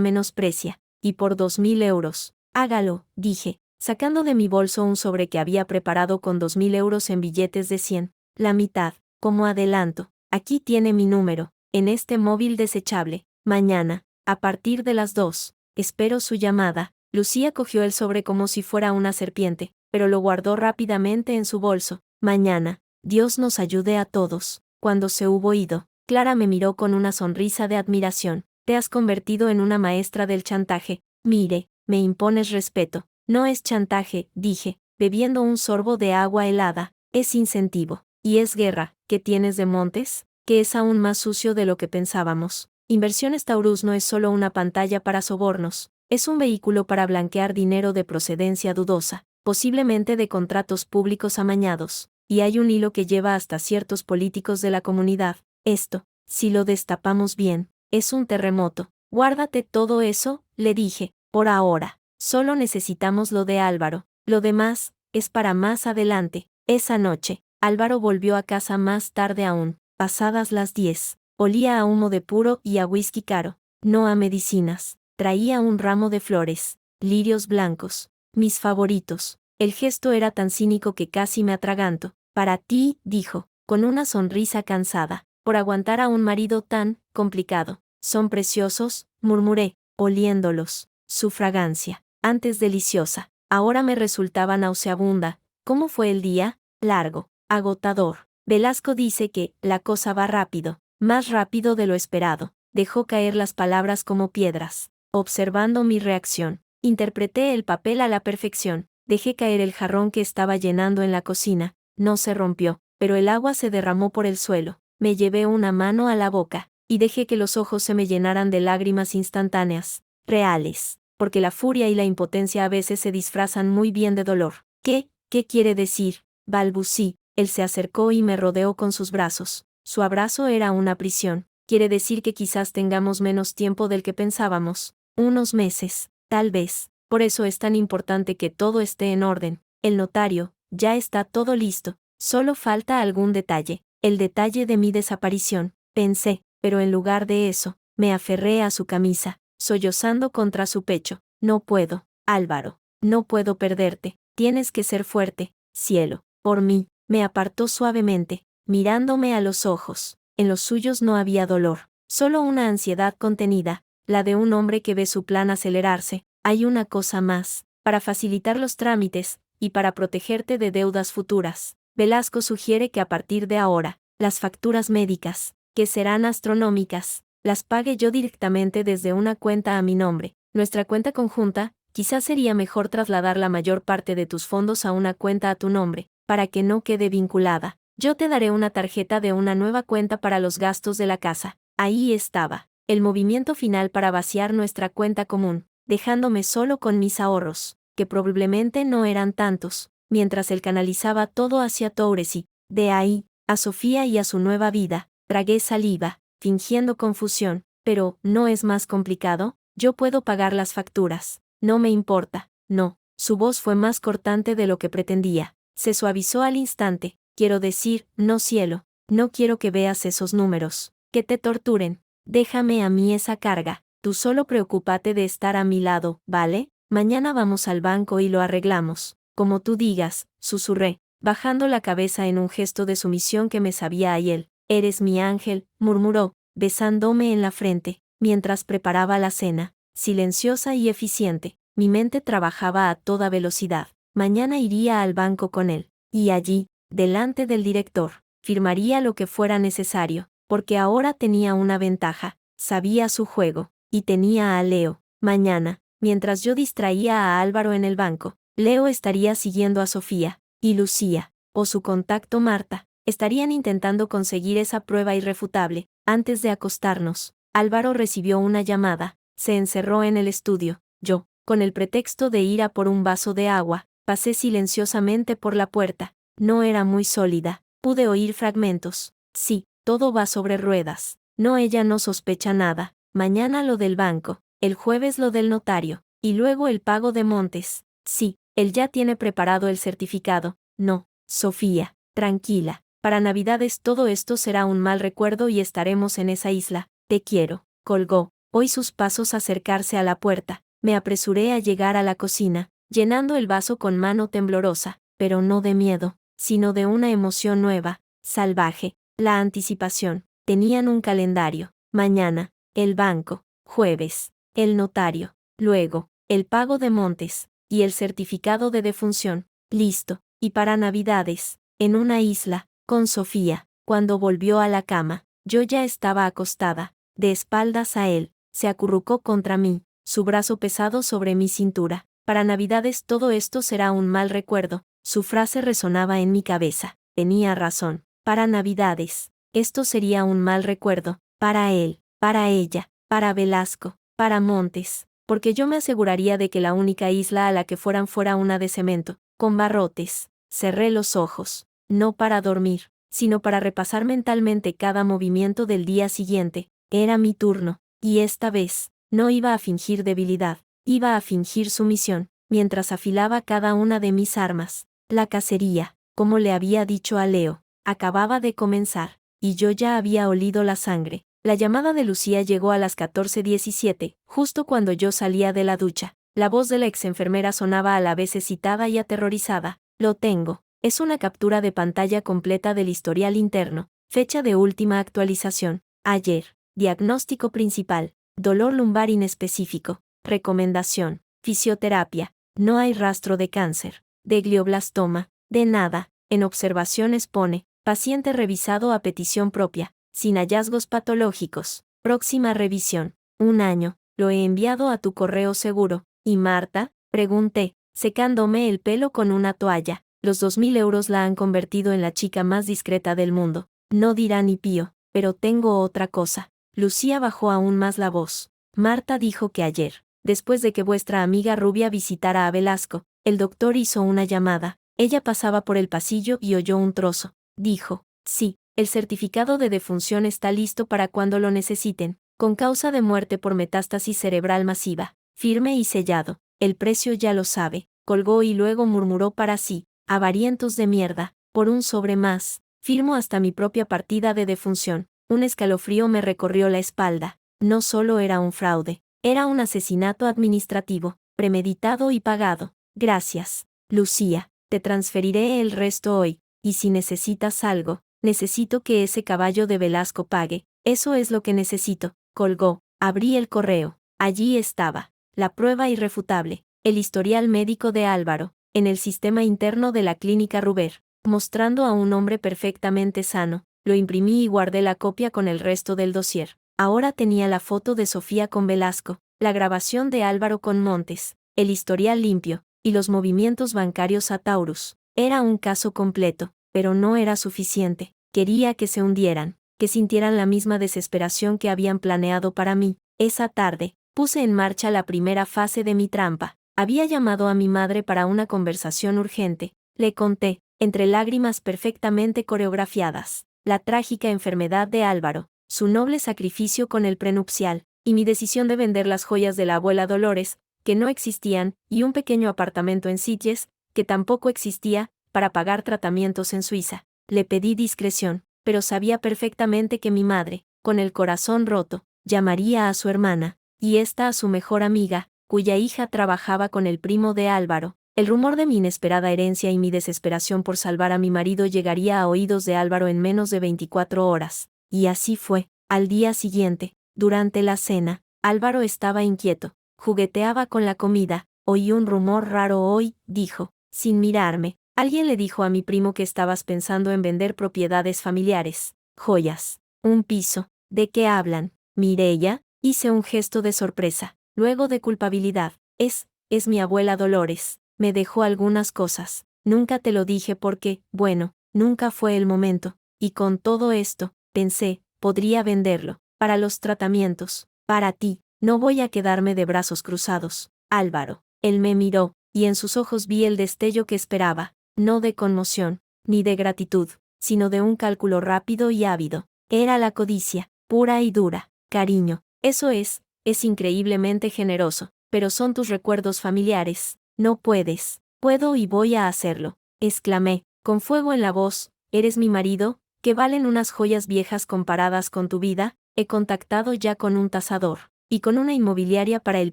menosprecia. Y por 2.000 euros. Hágalo, dije, sacando de mi bolso un sobre que había preparado con 2.000 euros en billetes de 100. La mitad, como adelanto. Aquí tiene mi número, en este móvil desechable. Mañana, a partir de las 2, espero su llamada. Lucía cogió el sobre como si fuera una serpiente, pero lo guardó rápidamente en su bolso. Mañana, Dios nos ayude a todos. Cuando se hubo ido, Clara me miró con una sonrisa de admiración. Te has convertido en una maestra del chantaje. Mire, me impones respeto. No es chantaje, dije, bebiendo un sorbo de agua helada. Es incentivo. Y es guerra. ¿Qué tienes de Montes? Que es aún más sucio de lo que pensábamos. Inversiones Taurus no es solo una pantalla para sobornos, es un vehículo para blanquear dinero de procedencia dudosa, posiblemente de contratos públicos amañados, y hay un hilo que lleva hasta ciertos políticos de la comunidad. Esto, si lo destapamos bien, es un terremoto. Guárdate todo eso, le dije, por ahora. Solo necesitamos lo de Álvaro. Lo demás es para más adelante. Esa noche, Álvaro volvió a casa más tarde aún, pasadas las 10. Olía a humo de puro y a whisky caro, no a medicinas. Traía un ramo de flores, lirios blancos, mis favoritos. El gesto era tan cínico que casi me atraganto. Para ti, dijo, con una sonrisa cansada, por aguantar a un marido tan complicado. Son preciosos, murmuré, oliéndolos. Su fragancia, antes deliciosa, ahora me resultaba nauseabunda. ¿Cómo fue el día? Largo, agotador. Velasco dice que la cosa va rápido, más rápido de lo esperado. Dejó caer las palabras como piedras. Observando mi reacción, interpreté el papel a la perfección. Dejé caer el jarrón que estaba llenando en la cocina. No se rompió, pero el agua se derramó por el suelo. Me llevé una mano a la boca, y dejé que los ojos se me llenaran de lágrimas instantáneas, reales, porque la furia y la impotencia a veces se disfrazan muy bien de dolor. ¿Qué ¿Qué quiere decir? Balbucí. Él se acercó y me rodeó con sus brazos. Su abrazo era una prisión. Quiere decir que quizás tengamos menos tiempo del que pensábamos. Unos meses, tal vez. Por eso es tan importante que todo esté en orden. El notario, ya está todo listo. Solo falta algún detalle. El detalle de mi desaparición, pensé, pero en lugar de eso, me aferré a su camisa, sollozando contra su pecho. No puedo, Álvaro. No puedo perderte. Tienes que ser fuerte, cielo. Por mí. Me apartó suavemente, mirándome a los ojos. En los suyos no había dolor, solo una ansiedad contenida, la de un hombre que ve su plan acelerarse. Hay una cosa más, para facilitar los trámites, y para protegerte de deudas futuras. Velasco sugiere que a partir de ahora, las facturas médicas, que serán astronómicas, las pague yo directamente desde una cuenta a mi nombre. Nuestra cuenta conjunta, quizás sería mejor trasladar la mayor parte de tus fondos a una cuenta a tu nombre, para que no quede vinculada. Yo te daré una tarjeta de una nueva cuenta para los gastos de la casa. Ahí estaba, el movimiento final para vaciar nuestra cuenta común, dejándome solo con mis ahorros, que probablemente no eran tantos, mientras él canalizaba todo hacia Touresy. De ahí, a Sofía y a su nueva vida. Tragué saliva, fingiendo confusión. Pero, ¿no es más complicado? Yo puedo pagar las facturas. No me importa. No. Su voz fue más cortante de lo que pretendía. Se suavizó al instante. Quiero decir, no cielo. No quiero que veas esos números. Que te torturen. Déjame a mí esa carga. Tú solo preocúpate de estar a mi lado, ¿vale? Mañana vamos al banco y lo arreglamos. Como tú digas, susurré, bajando la cabeza en un gesto de sumisión que me sabía a él. Eres mi ángel, murmuró, besándome en la frente, mientras preparaba la cena. Silenciosa y eficiente, mi mente trabajaba a toda velocidad. Mañana iría al banco con él, y allí, delante del director, firmaría lo que fuera necesario, porque ahora tenía una ventaja, sabía su juego, y tenía a Leo. Mañana, mientras yo distraía a Álvaro en el banco, Leo estaría siguiendo a Sofía, y Lucía, o su contacto Marta, estarían intentando conseguir esa prueba irrefutable. Antes de acostarnos, Álvaro recibió una llamada, se encerró en el estudio. Yo, con el pretexto de ir a por un vaso de agua, pasé silenciosamente por la puerta. No era muy sólida, pude oír fragmentos. Sí, todo va sobre ruedas. No, ella no sospecha nada. Mañana lo del banco, el jueves lo del notario, y luego el pago de Montes. Sí, él ya tiene preparado el certificado. No, Sofía, tranquila. Para Navidades todo esto será un mal recuerdo y estaremos en esa isla. Te quiero. Colgó. Oí sus pasos acercarse a la puerta. Me apresuré a llegar a la cocina, llenando el vaso con mano temblorosa, pero no de miedo, sino de una emoción nueva, salvaje, la anticipación. Tenían un calendario. Mañana, el banco. Jueves, el notario. Luego, el pago de Montes, y el certificado de defunción. Listo. Y para Navidades, en una isla, con Sofía. Cuando volvió a la cama, yo ya estaba acostada, de espaldas a él. Se acurrucó contra mí, su brazo pesado sobre mi cintura. Para Navidades todo esto será un mal recuerdo. Su frase resonaba en mi cabeza. Tenía razón. Para Navidades, esto sería un mal recuerdo. Para él, para ella, para Velasco, para Montes. Porque yo me aseguraría de que la única isla a la que fueran fuera una de cemento, con barrotes. Cerré los ojos. No para dormir, sino para repasar mentalmente cada movimiento del día siguiente. Era mi turno, y esta vez, no iba a fingir debilidad, iba a fingir sumisión, mientras afilaba cada una de mis armas. La cacería, como le había dicho a Leo, acababa de comenzar, y yo ya había olido la sangre. La llamada de Lucía llegó a las 14:17, justo cuando yo salía de la ducha. La voz de la ex enfermera sonaba a la vez excitada y aterrorizada. Lo tengo. Es una captura de pantalla completa del historial interno. Fecha de última actualización. Ayer. Diagnóstico principal. Dolor lumbar inespecífico. Recomendación. Fisioterapia. No hay rastro de cáncer. De glioblastoma. De nada. En observaciones pone, paciente revisado a petición propia. Sin hallazgos patológicos. Próxima revisión. 1 año. Lo he enviado a tu correo seguro. ¿Y Marta? Pregunté, secándome el pelo con una toalla. Los 2.000 euros la han convertido en la chica más discreta del mundo. No dirá ni pío, pero tengo otra cosa. Lucía bajó aún más la voz. Marta dijo que ayer, después de que vuestra amiga rubia visitara a Velasco, el doctor hizo una llamada. Ella pasaba por el pasillo y oyó un trozo. Dijo, sí, el certificado de defunción está listo para cuando lo necesiten, con causa de muerte por metástasis cerebral masiva, firme y sellado. El precio ya lo sabe. Colgó y luego murmuró para sí, avarientos de mierda, por un sobre más, firmo hasta mi propia partida de defunción. Un escalofrío me recorrió la espalda. No solo era un fraude, era un asesinato administrativo, premeditado y pagado. Gracias, Lucía, te transferiré el resto hoy, y si necesitas algo, necesito que ese caballo de Velasco pague, eso es lo que necesito. Colgó, abrí el correo. Allí estaba, la prueba irrefutable, el historial médico de Álvaro, en el sistema interno de la clínica Ruber, mostrando a un hombre perfectamente sano. Lo imprimí y guardé la copia con el resto del dossier. Ahora tenía la foto de Sofía con Velasco, la grabación de Álvaro con Montes, el historial limpio, y los movimientos bancarios a Taurus. Era un caso completo, pero no era suficiente. Quería que se hundieran, que sintieran la misma desesperación que habían planeado para mí. Esa tarde, puse en marcha la primera fase de mi trampa. Había llamado a mi madre para una conversación urgente. Le conté, entre lágrimas perfectamente coreografiadas, la trágica enfermedad de Álvaro, su noble sacrificio con el prenupcial, y mi decisión de vender las joyas de la abuela Dolores, que no existían, y un pequeño apartamento en Sitges, que tampoco existía, para pagar tratamientos en Suiza. Le pedí discreción, pero sabía perfectamente que mi madre, con el corazón roto, llamaría a su hermana, y ésta a su mejor amiga, cuya hija trabajaba con el primo de Álvaro. El rumor de mi inesperada herencia y mi desesperación por salvar a mi marido llegaría a oídos de Álvaro en menos de 24 horas. Y así fue. Al día siguiente, durante la cena, Álvaro estaba inquieto, jugueteaba con la comida. Oí un rumor raro hoy, dijo, sin mirarme. Alguien le dijo a mi primo que estabas pensando en vender propiedades familiares, joyas, un piso. ¿De qué hablan? Mireya, hice un gesto de sorpresa, luego de culpabilidad. Es mi abuela Dolores. Me dejó algunas cosas. Nunca te lo dije porque, bueno, nunca fue el momento. Y con todo esto, pensé, podría venderlo. Para los tratamientos. Para ti. No voy a quedarme de brazos cruzados. Álvaro. Él me miró, y en sus ojos vi el destello que esperaba. No de conmoción, ni de gratitud, sino de un cálculo rápido y ávido. Era la codicia, pura y dura. Cariño. Eso es increíblemente generoso. Pero son tus recuerdos familiares. No puedes. Puedo y voy a hacerlo, exclamé, con fuego en la voz. ¿Eres mi marido? ¿Qué valen unas joyas viejas comparadas con tu vida? He contactado ya con un tasador, y con una inmobiliaria para el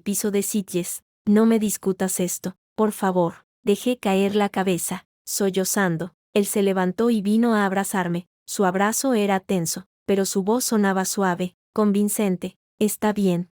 piso de Sitges. No me discutas esto, por favor. Dejé caer la cabeza, sollozando. Él se levantó y vino a abrazarme. Su abrazo era tenso, pero su voz sonaba suave, convincente. Está bien,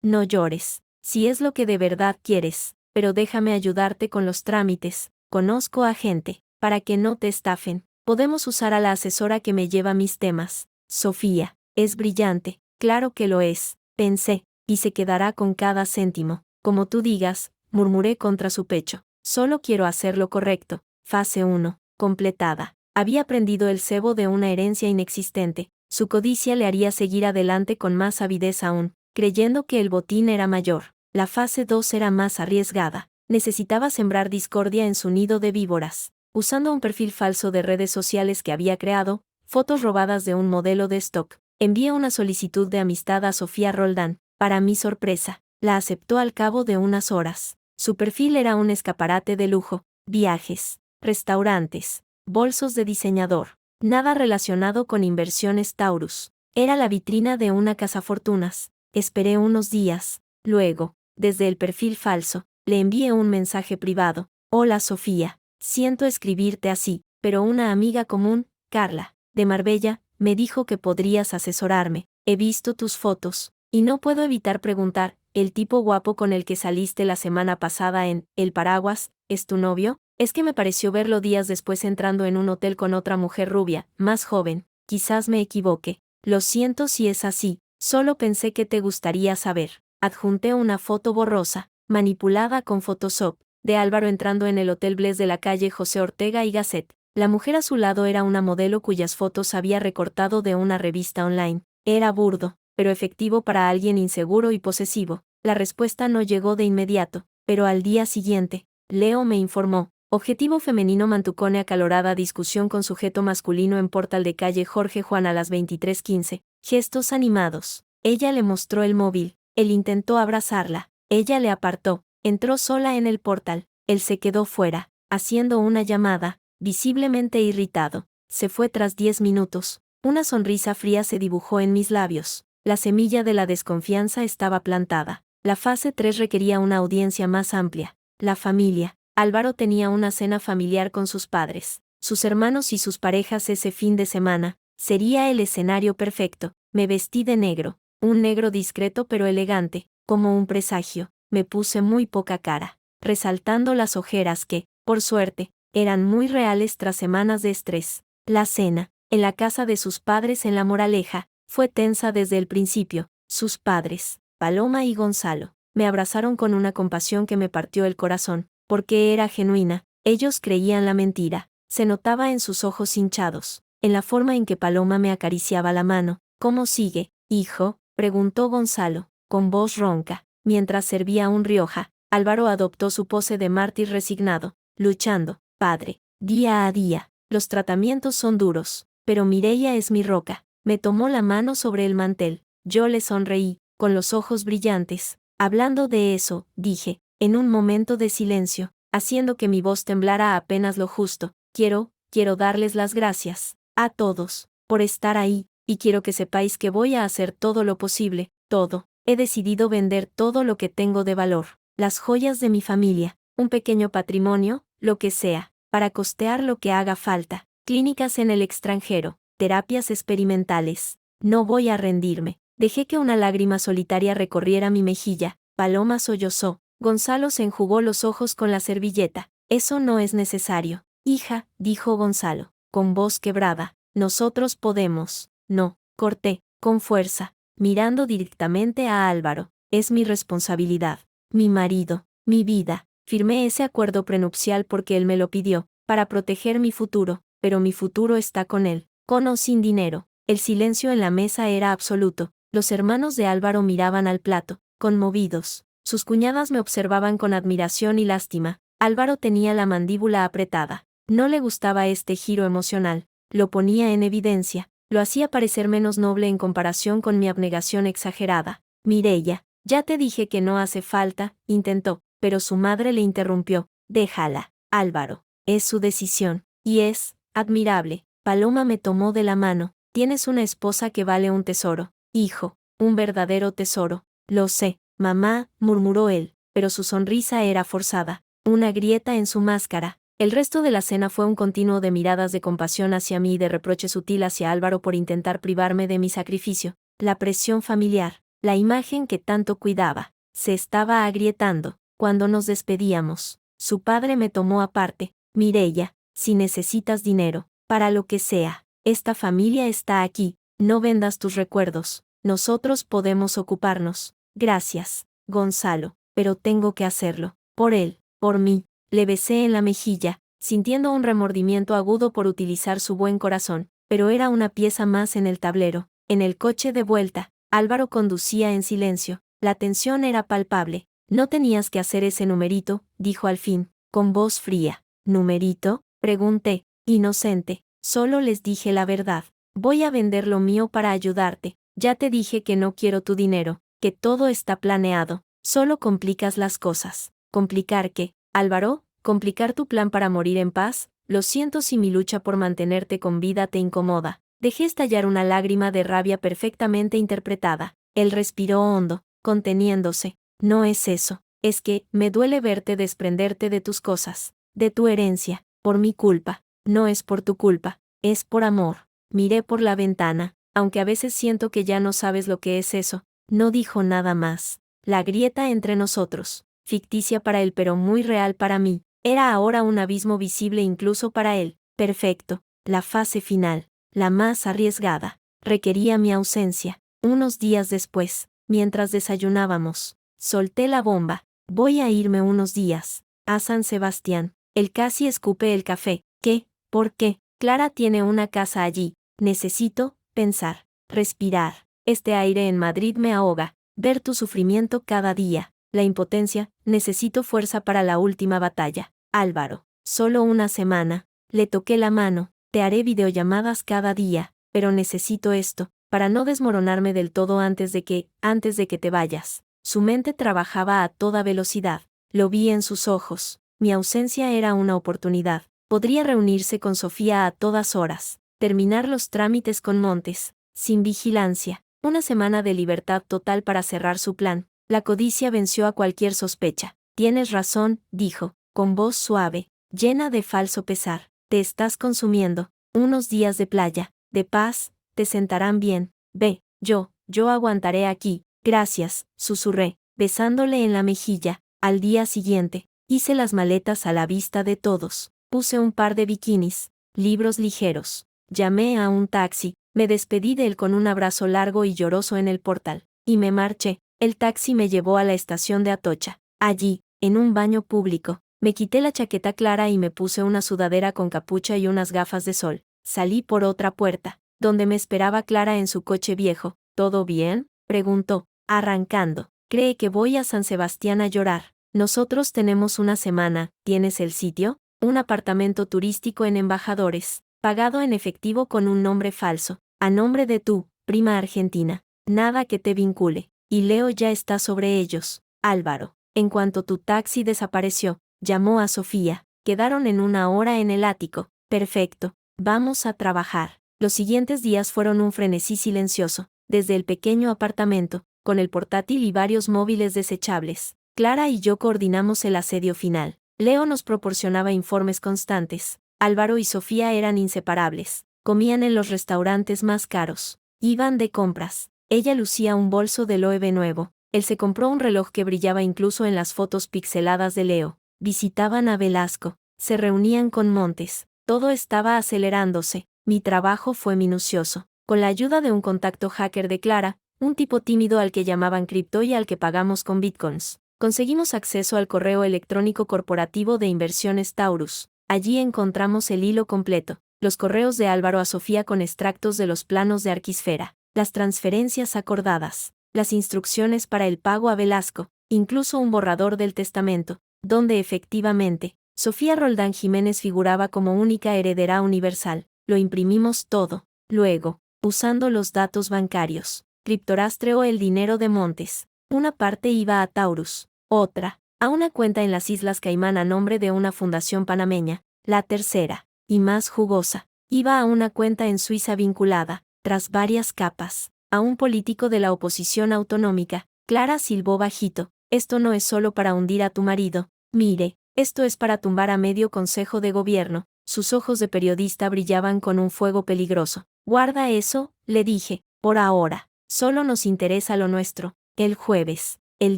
no llores. Si es lo que de verdad quieres. Pero déjame ayudarte con los trámites. Conozco a gente, para que no te estafen. Podemos usar a la asesora que me lleva mis temas. Sofía, es brillante, claro que lo es, pensé, y se quedará con cada céntimo. Como tú digas, murmuré contra su pecho. Solo quiero hacer lo correcto. Fase 1, completada. Había prendido el cebo de una herencia inexistente. Su codicia le haría seguir adelante con más avidez aún, creyendo que el botín era mayor. La fase 2 era más arriesgada. Necesitaba sembrar discordia en su nido de víboras. Usando un perfil falso de redes sociales que había creado, fotos robadas de un modelo de stock, envié una solicitud de amistad a Sofía Roldán. Para mi sorpresa, la aceptó al cabo de unas horas. Su perfil era un escaparate de lujo, viajes, restaurantes, bolsos de diseñador. Nada relacionado con inversiones Taurus. Era la vitrina de una cazafortunas. Esperé unos días. Luego, desde el perfil falso, le envié un mensaje privado. Hola Sofía, siento escribirte así, pero una amiga común, Carla, de Marbella, me dijo que podrías asesorarme. He visto tus fotos, y no puedo evitar preguntar, ¿el tipo guapo con el que saliste la semana pasada en El Paraguas, es tu novio? Es que me pareció verlo días después entrando en un hotel con otra mujer rubia, más joven. Quizás me equivoque. Lo siento si es así, solo pensé que te gustaría saber. Adjunté una foto borrosa, manipulada con Photoshop, de Álvaro entrando en el Hotel Bless de la calle José Ortega y Gasset. La mujer a su lado era una modelo cuyas fotos había recortado de una revista online. Era burdo, pero efectivo para alguien inseguro y posesivo. La respuesta no llegó de inmediato, pero al día siguiente, Leo me informó. Objetivo femenino mantucone acalorada discusión con sujeto masculino en portal de calle Jorge Juan a las 23:15. Gestos animados. Ella le mostró el móvil. Él intentó abrazarla. Ella le apartó. Entró sola en el portal. Él se quedó fuera, haciendo una llamada, visiblemente irritado. Se fue tras 10 minutos. Una sonrisa fría se dibujó en mis labios. La semilla de la desconfianza estaba plantada. La fase 3 requería una audiencia más amplia. La familia. Álvaro tenía una cena familiar con sus padres, sus hermanos y sus parejas ese fin de semana. Sería el escenario perfecto. Me vestí de negro, un negro discreto pero elegante, como un presagio. Me puse muy poca cara, resaltando las ojeras que, por suerte, eran muy reales tras semanas de estrés. La cena, en la casa de sus padres en La Moraleja, fue tensa desde el principio. Sus padres, Paloma y Gonzalo, me abrazaron con una compasión que me partió el corazón. Porque era genuina, ellos creían la mentira, se notaba en sus ojos hinchados, en la forma en que Paloma me acariciaba la mano. ¿Cómo sigue, hijo?, preguntó Gonzalo, con voz ronca, mientras servía un Rioja. Álvaro adoptó su pose de mártir resignado, luchando, padre, día a día. Los tratamientos son duros, pero Mireia es mi roca. Me tomó la mano sobre el mantel, yo le sonreí, con los ojos brillantes. Hablando de eso, dije, en un momento de silencio, haciendo que mi voz temblara apenas lo justo, quiero darles las gracias, a todos, por estar ahí, y quiero que sepáis que voy a hacer todo lo posible, todo. He decidido vender todo lo que tengo de valor, las joyas de mi familia, un pequeño patrimonio, lo que sea, para costear lo que haga falta, clínicas en el extranjero, terapias experimentales. No voy a rendirme. Dejé que una lágrima solitaria recorriera mi mejilla. Paloma sollozó. Gonzalo se enjugó los ojos con la servilleta. Eso no es necesario. Hija, dijo Gonzalo, con voz quebrada, nosotros podemos. No, corté, con fuerza, mirando directamente a Álvaro. Es mi responsabilidad, mi marido, mi vida. Firmé ese acuerdo prenupcial porque él me lo pidió, para proteger mi futuro, pero mi futuro está con él, con o sin dinero. El silencio en la mesa era absoluto. Los hermanos de Álvaro miraban al plato, conmovidos. Sus cuñadas me observaban con admiración y lástima. Álvaro tenía la mandíbula apretada. No le gustaba este giro emocional. Lo ponía en evidencia. Lo hacía parecer menos noble en comparación con mi abnegación exagerada. Mireia, ya te dije que no hace falta, intentó, pero su madre le interrumpió. Déjala, Álvaro. Es su decisión. Y es admirable. Paloma me tomó de la mano. Tienes una esposa que vale un tesoro, hijo, un verdadero tesoro. Lo sé, mamá, murmuró él, pero su sonrisa era forzada, una grieta en su máscara. El resto de la cena fue un continuo de miradas de compasión hacia mí y de reproche sutil hacia Álvaro por intentar privarme de mi sacrificio. La presión familiar, la imagen que tanto cuidaba, se estaba agrietando. Cuando nos despedíamos, su padre me tomó aparte. Mireia, si necesitas dinero, para lo que sea, esta familia está aquí, no vendas tus recuerdos, nosotros podemos ocuparnos. Gracias, Gonzalo, pero tengo que hacerlo, por él, por mí. Le besé en la mejilla, sintiendo un remordimiento agudo por utilizar su buen corazón, pero era una pieza más en el tablero. En el coche de vuelta, Álvaro conducía en silencio, la tensión era palpable. No tenías que hacer ese numerito, dijo al fin, con voz fría. ¿Numerito?, pregunté, inocente. Solo les dije la verdad. Voy a vender lo mío para ayudarte. Ya te dije que no quiero tu dinero, que todo está planeado. Solo complicas las cosas. ¿Complicar qué, Álvaro? ¿Complicar tu plan para morir en paz? Lo siento si mi lucha por mantenerte con vida te incomoda. Dejé estallar una lágrima de rabia perfectamente interpretada. Él respiró hondo, conteniéndose. No es eso. Es que me duele verte desprenderte de tus cosas, de tu herencia, por mi culpa. No es por tu culpa, es por amor. Miré por la ventana, aunque a veces siento que ya no sabes lo que es eso. No dijo nada más. La grieta entre nosotros, ficticia para él pero muy real para mí, era ahora un abismo visible incluso para él. Perfecto. La fase final, la más arriesgada, requería mi ausencia. Unos días después, mientras desayunábamos, solté la bomba. Voy a irme unos días a San Sebastián. Él casi escupe el café. ¿Qué? ¿Por qué? Clara tiene una casa allí. Necesito pensar, respirar. Este aire en Madrid me ahoga. Ver tu sufrimiento cada día. La impotencia. Necesito fuerza para la última batalla. Álvaro. Solo una semana. Le toqué la mano. Te haré videollamadas cada día, pero necesito esto, para no desmoronarme del todo antes de que te vayas. Su mente trabajaba a toda velocidad. Lo vi en sus ojos. Mi ausencia era una oportunidad. Podría reunirse con Sofía a todas horas, terminar los trámites con Montes, sin vigilancia. Una semana de libertad total para cerrar su plan. La codicia venció a cualquier sospecha. Tienes razón, dijo, con voz suave, llena de falso pesar. Te estás consumiendo. Unos días de playa, de paz, te sentarán bien. Ve, yo aguantaré aquí. Gracias, susurré, besándole en la mejilla. Al día siguiente, hice las maletas a la vista de todos. Puse un par de bikinis, libros ligeros. Llamé a un taxi, me despedí de él con un abrazo largo y lloroso en el portal, y me marché. El taxi me llevó a la estación de Atocha. Allí, en un baño público, me quité la chaqueta clara y me puse una sudadera con capucha y unas gafas de sol. Salí por otra puerta, donde me esperaba Clara en su coche viejo. ¿Todo bien?, preguntó, arrancando. Cree que voy a San Sebastián a llorar. Nosotros tenemos una semana. ¿Tienes el sitio? Un apartamento turístico en Embajadores, pagado en efectivo con un nombre falso, a nombre de tu prima argentina. Nada que te vincule. Y Leo ya está sobre ellos. Álvaro, en cuanto tu taxi desapareció, llamó a Sofía. Quedaron en una hora en el ático. Perfecto. Vamos a trabajar. Los siguientes días fueron un frenesí silencioso. Desde el pequeño apartamento, con el portátil y varios móviles desechables, Clara y yo coordinamos el asedio final. Leo nos proporcionaba informes constantes. Álvaro y Sofía eran inseparables. Comían en los restaurantes más caros. Iban de compras. Ella lucía un bolso de Loewe nuevo. Él se compró un reloj que brillaba incluso en las fotos pixeladas de Leo. Visitaban a Velasco. Se reunían con Montes. Todo estaba acelerándose. Mi trabajo fue minucioso. Con la ayuda de un contacto hacker de Clara, un tipo tímido al que llamaban cripto y al que pagamos con bitcoins, conseguimos acceso al correo electrónico corporativo de Inversiones Taurus. Allí encontramos el hilo completo, los correos de Álvaro a Sofía con extractos de los planos de Arquisfera, las transferencias acordadas, las instrucciones para el pago a Velasco, incluso un borrador del testamento, donde efectivamente, Sofía Roldán Jiménez figuraba como única heredera universal. Lo imprimimos todo. Luego, usando los datos bancarios, criptorastreó el dinero de Montes. Una parte iba a Taurus, otra, a una cuenta en las Islas Caimán a nombre de una fundación panameña. La tercera, y más jugosa, iba a una cuenta en Suiza vinculada, tras varias capas, a un político de la oposición autonómica. Clara silbó bajito. Esto no es solo para hundir a tu marido. Mire, esto es para tumbar a medio consejo de gobierno. Sus ojos de periodista brillaban con un fuego peligroso. Guarda eso, le dije, por ahora. Solo nos interesa lo nuestro. El jueves, el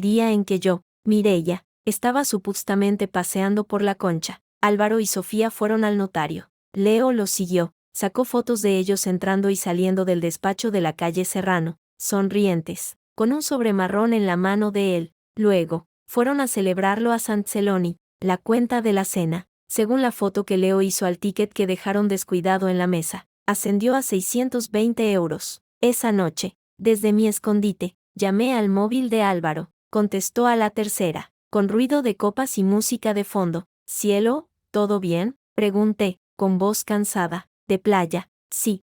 día en que yo, Mireia, estaba supuestamente paseando por la Concha, Álvaro y Sofía fueron al notario. Leo los siguió, sacó fotos de ellos entrando y saliendo del despacho de la calle Serrano, sonrientes, con un sobremarrón en la mano de él. Luego, fueron a celebrarlo a Sant Celoni, la cuenta de la cena, según la foto que Leo hizo al ticket que dejaron descuidado en la mesa, ascendió a 620 euros. Esa noche, desde mi escondite, llamé al móvil de Álvaro. Contestó a la tercera, con ruido de copas y música de fondo. «Cielo, ¿todo bien?», pregunté, con voz cansada. «De playa». «Sí,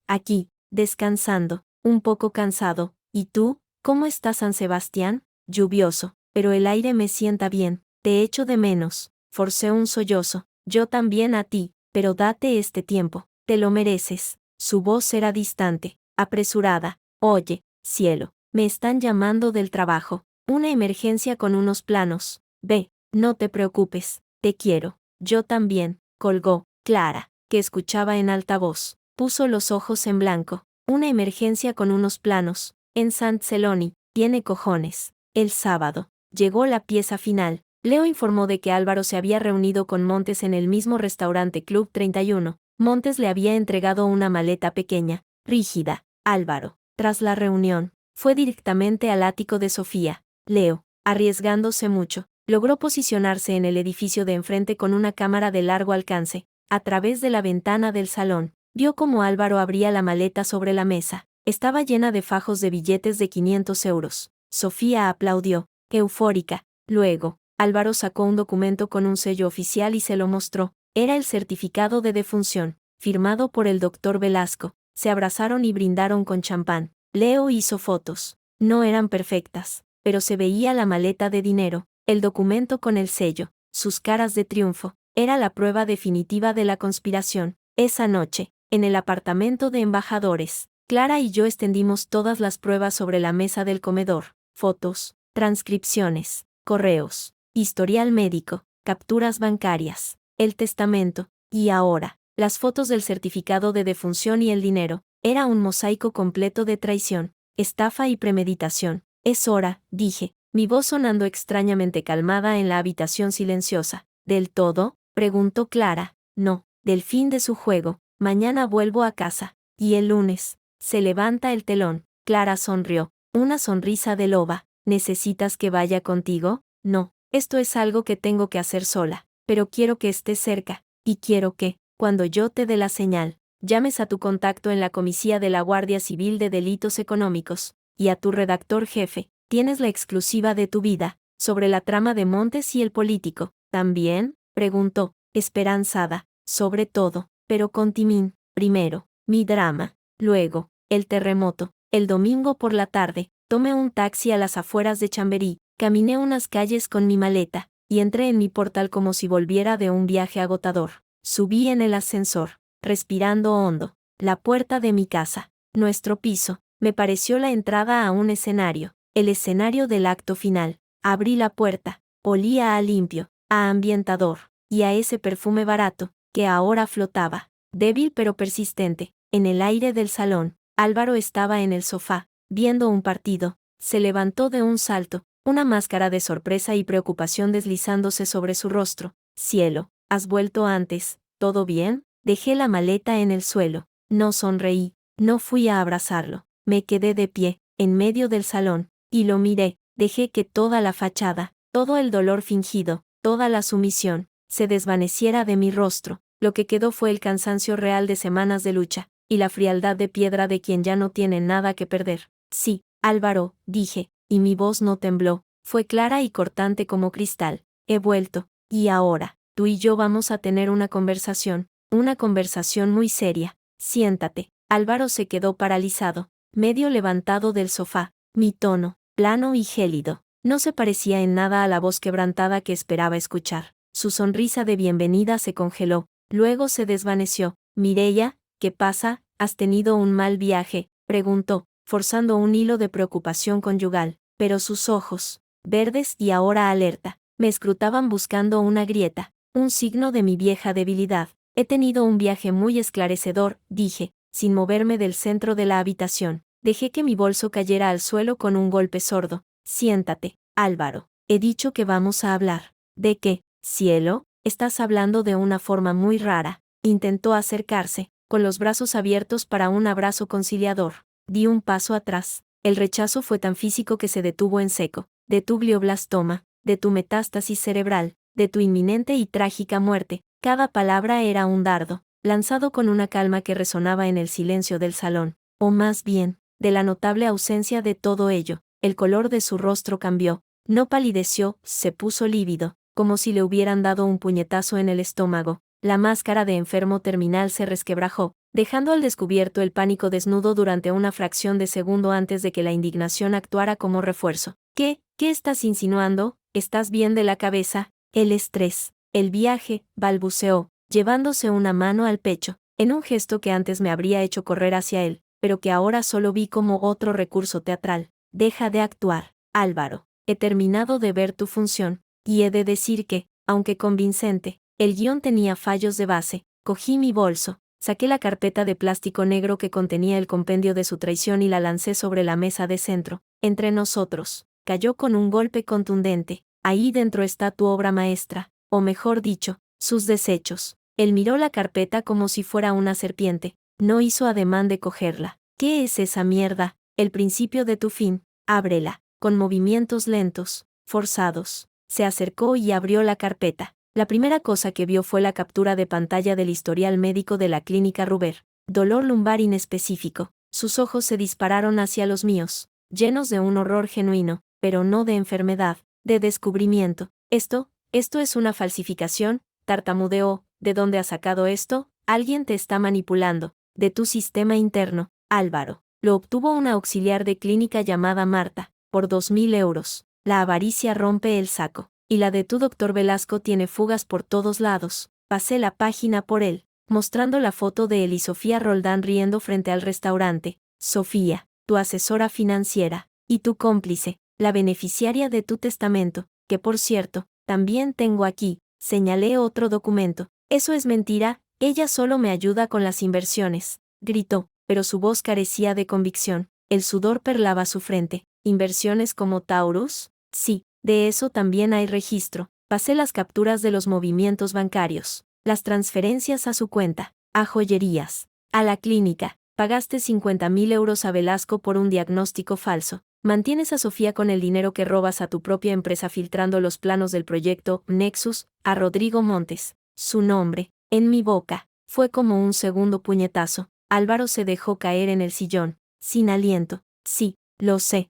aquí, descansando, un poco cansado. ¿Y tú, cómo está San Sebastián?». «Lluvioso, pero el aire me sienta bien. Te echo de menos». Forcé un sollozo. «Yo también a ti, pero date este tiempo. Te lo mereces». Su voz era distante, apresurada. «Oye, cielo, me están llamando del trabajo. Una emergencia con unos planos. Ve, no te preocupes, te quiero». «Yo también», colgó. Clara, que escuchaba en altavoz, puso los ojos en blanco. «Una emergencia con unos planos. En Sant Celoni, tiene cojones». El sábado, llegó la pieza final. Leo informó de que Álvaro se había reunido con Montes en el mismo restaurante Club 31. Montes le había entregado una maleta pequeña, rígida. Álvaro, tras la reunión, fue directamente al ático de Sofía. Leo, arriesgándose mucho, logró posicionarse en el edificio de enfrente con una cámara de largo alcance. A través de la ventana del salón, vio cómo Álvaro abría la maleta sobre la mesa. Estaba llena de fajos de billetes de 500 euros. Sofía aplaudió, eufórica. Luego, Álvaro sacó un documento con un sello oficial y se lo mostró. Era el certificado de defunción, firmado por el doctor Velasco. Se abrazaron y brindaron con champán. Leo hizo fotos. No eran perfectas, pero se veía la maleta de dinero, el documento con el sello, sus caras de triunfo. Era la prueba definitiva de la conspiración. Esa noche, en el apartamento de embajadores, Clara y yo extendimos todas las pruebas sobre la mesa del comedor: fotos, transcripciones, correos, historial médico, capturas bancarias, el testamento, y ahora, las fotos del certificado de defunción y el dinero. Era un mosaico completo de traición, estafa y premeditación. Es hora, dije, mi voz sonando extrañamente calmada en la habitación silenciosa. ¿Del todo?, preguntó Clara. No, del fin de su juego. Mañana vuelvo a casa. Y el lunes. Se levanta el telón. Clara sonrió. Una sonrisa de loba. ¿Necesitas que vaya contigo? No, esto es algo que tengo que hacer sola. Pero quiero que estés cerca. Y quiero que, cuando yo te dé la señal, llames a tu contacto en la comisaría de la Guardia Civil de Delitos Económicos, y a tu redactor jefe. Tienes la exclusiva de tu vida, sobre la trama de Montes y el político. ¿También?, preguntó, esperanzada. Sobre todo, pero con timín. Primero, mi drama. Luego, el terremoto. El domingo por la tarde, tomé un taxi a las afueras de Chamberí, caminé unas calles con mi maleta, y entré en mi portal como si volviera de un viaje agotador. Subí en el ascensor, respirando hondo. La puerta de mi casa, nuestro piso, me pareció la entrada a un escenario, el escenario del acto final. Abrí la puerta, olía a limpio, a ambientador, y a ese perfume barato, que ahora flotaba, débil pero persistente, en el aire del salón. Álvaro estaba en el sofá, viendo un partido. Se levantó de un salto, una máscara de sorpresa y preocupación deslizándose sobre su rostro. Cielo, ¿has vuelto antes? ¿Todo bien? Dejé la maleta en el suelo. No sonreí, no fui a abrazarlo. Me quedé de pie, en medio del salón, y lo miré. Dejé que toda la fachada, todo el dolor fingido, toda la sumisión, se desvaneciera de mi rostro. Lo que quedó fue el cansancio real de semanas de lucha, y la frialdad de piedra de quien ya no tiene nada que perder. Sí, Álvaro, dije, y mi voz no tembló, fue clara y cortante como cristal. He vuelto, y ahora, tú y yo vamos a tener una conversación muy seria. Siéntate. Álvaro se quedó paralizado, medio levantado del sofá. Mi tono, plano y gélido, no se parecía en nada a la voz quebrantada que esperaba escuchar. Su sonrisa de bienvenida se congeló, luego se desvaneció. Mireia, ¿qué pasa? ¿Has tenido un mal viaje?, preguntó, forzando un hilo de preocupación conyugal, pero sus ojos, verdes y ahora alerta, me escrutaban buscando una grieta, un signo de mi vieja debilidad. He tenido un viaje muy esclarecedor, dije, sin moverme del centro de la habitación. Dejé que mi bolso cayera al suelo con un golpe sordo. Siéntate, Álvaro. He dicho que vamos a hablar. ¿De qué, cielo? Estás hablando de una forma muy rara. Intentó acercarse, con los brazos abiertos para un abrazo conciliador. Di un paso atrás. El rechazo fue tan físico que se detuvo en seco. De tu glioblastoma, de tu metástasis cerebral, de tu inminente y trágica muerte. Cada palabra era un dardo, lanzado con una calma que resonaba en el silencio del salón. O más bien, de la notable ausencia de todo ello. El color de su rostro cambió. No palideció, se puso lívido, como si le hubieran dado un puñetazo en el estómago. La máscara de enfermo terminal se resquebrajó, dejando al descubierto el pánico desnudo durante una fracción de segundo antes de que la indignación actuara como refuerzo. ¿Qué estás insinuando? ¿Estás bien de la cabeza? El estrés, el viaje, balbuceó, llevándose una mano al pecho, en un gesto que antes me habría hecho correr hacia él, pero que ahora solo vi como otro recurso teatral. Deja de actuar, Álvaro. He terminado de ver tu función, y he de decir que, aunque convincente, el guión tenía fallos de base. Cogí mi bolso, saqué la carpeta de plástico negro que contenía el compendio de su traición y la lancé sobre la mesa de centro. Entre nosotros, cayó con un golpe contundente. Ahí dentro está tu obra maestra, o mejor dicho, sus desechos. Él miró la carpeta como si fuera una serpiente. No hizo ademán de cogerla. ¿Qué es esa mierda? El principio de tu fin. Ábrela. Con movimientos lentos, forzados. Se acercó y abrió la carpeta. La primera cosa que vio fue la captura de pantalla del historial médico de la clínica Ruber. Dolor lumbar inespecífico. Sus ojos se dispararon hacia los míos, llenos de un horror genuino, pero no de enfermedad, de descubrimiento. Esto es una falsificación, tartamudeó. ¿De dónde has sacado esto? Alguien te está manipulando. De tu sistema interno, Álvaro. Lo obtuvo una auxiliar de clínica llamada Marta, por 2.000 euros. La avaricia rompe el saco. Y la de tu doctor Velasco tiene fugas por todos lados. Pasé la página por él, mostrando la foto de él y Sofía Roldán riendo frente al restaurante. Sofía, tu asesora financiera, y tu cómplice, la beneficiaria de tu testamento, que por cierto, también tengo aquí, señalé otro documento. Eso es mentira, ella solo me ayuda con las inversiones, gritó, pero su voz carecía de convicción. El sudor perlaba su frente. ¿Inversiones como Taurus? Sí, de eso también hay registro. Pasé las capturas de los movimientos bancarios, las transferencias a su cuenta, a joyerías, a la clínica. Pagaste 50.000 euros a Velasco por un diagnóstico falso. Mantienes a Sofía con el dinero que robas a tu propia empresa filtrando los planos del proyecto Nexus a Rodrigo Montes. Su nombre, en mi boca, fue como un segundo puñetazo. Álvaro se dejó caer en el sillón, sin aliento. Sí, lo sé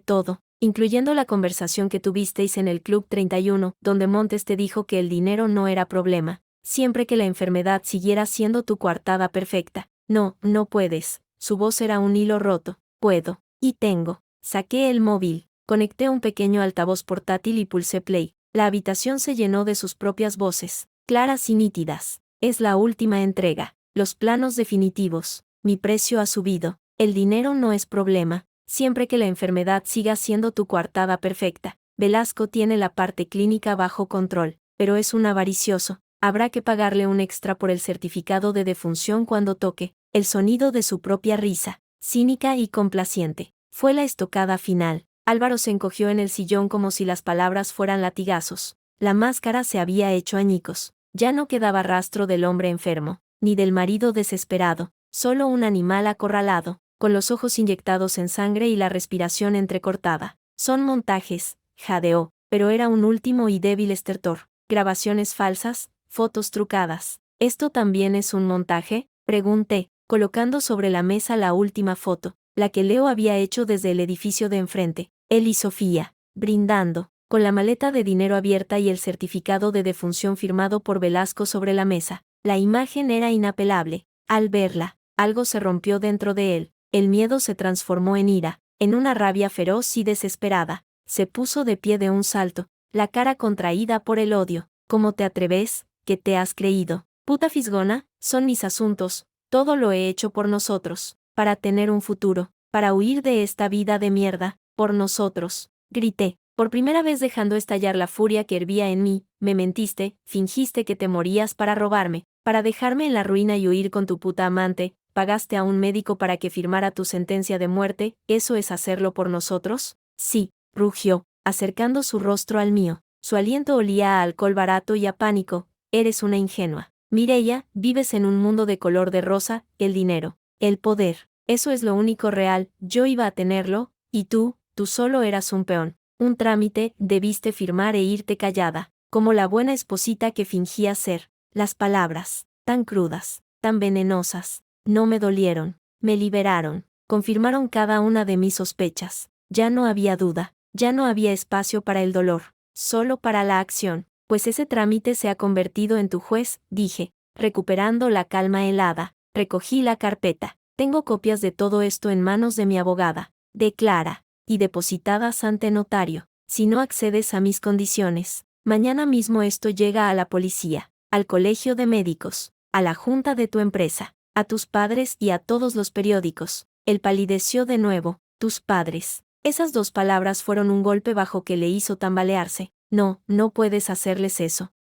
todo, incluyendo la conversación que tuvisteis en el Club 31, donde Montes te dijo que el dinero no era problema, siempre que la enfermedad siguiera siendo tu coartada perfecta. No, no puedes. Su voz era un hilo roto. Puedo, y tengo. Saqué el móvil, conecté un pequeño altavoz portátil y pulsé play. La habitación se llenó de sus propias voces, claras y nítidas. Es la última entrega, los planos definitivos. Mi precio ha subido. El dinero no es problema, siempre que la enfermedad siga siendo tu coartada perfecta. Velasco tiene la parte clínica bajo control, pero es un avaricioso. Habrá que pagarle un extra por el certificado de defunción cuando toque. El sonido de su propia risa, cínica y complaciente, fue la estocada final. Álvaro se encogió en el sillón como si las palabras fueran latigazos. La máscara se había hecho añicos. Ya no quedaba rastro del hombre enfermo, ni del marido desesperado, solo un animal acorralado, con los ojos inyectados en sangre y la respiración entrecortada. Son montajes, jadeó, pero era un último y débil estertor. Grabaciones falsas, fotos trucadas. ¿Esto también es un montaje?, pregunté, colocando sobre la mesa la última foto, la que Leo había hecho desde el edificio de enfrente. Él y Sofía, brindando, con la maleta de dinero abierta y el certificado de defunción firmado por Velasco sobre la mesa. La imagen era inapelable. Al verla, algo se rompió dentro de él. El miedo se transformó en ira, en una rabia feroz y desesperada. Se puso de pie de un salto, la cara contraída por el odio. ¿Cómo te atreves? ¿Qué te has creído? Puta fisgona, son mis asuntos, todo lo he hecho por nosotros, para tener un futuro, para huir de esta vida de mierda, por nosotros, grité, por primera vez dejando estallar la furia que hervía en mí. Me mentiste, fingiste que te morías para robarme, para dejarme en la ruina y huir con tu puta amante, pagaste a un médico para que firmara tu sentencia de muerte. ¿Eso es hacerlo por nosotros? Sí, rugió, acercando su rostro al mío. Su aliento olía a alcohol barato y a pánico. Eres una ingenua. Mireia, vives en un mundo de color de rosa, el dinero, el poder. Eso es lo único real. Yo iba a tenerlo, y tú solo eras un peón. Un trámite, debiste firmar e irte callada, como la buena esposita que fingías ser. Las palabras, tan crudas, tan venenosas, no me dolieron, me liberaron, confirmaron cada una de mis sospechas. Ya no había duda, ya no había espacio para el dolor, solo para la acción. Pues ese trámite se ha convertido en tu juez, dije, recuperando la calma helada. Recogí la carpeta. Tengo copias de todo esto en manos de mi abogada, de Clara, y depositadas ante notario. Si no accedes a mis condiciones, mañana mismo esto llega a la policía, al colegio de médicos, a la junta de tu empresa, a tus padres y a todos los periódicos. Él palideció de nuevo. Tus padres. Esas dos palabras fueron un golpe bajo que le hizo tambalearse. No, no puedes hacerles eso.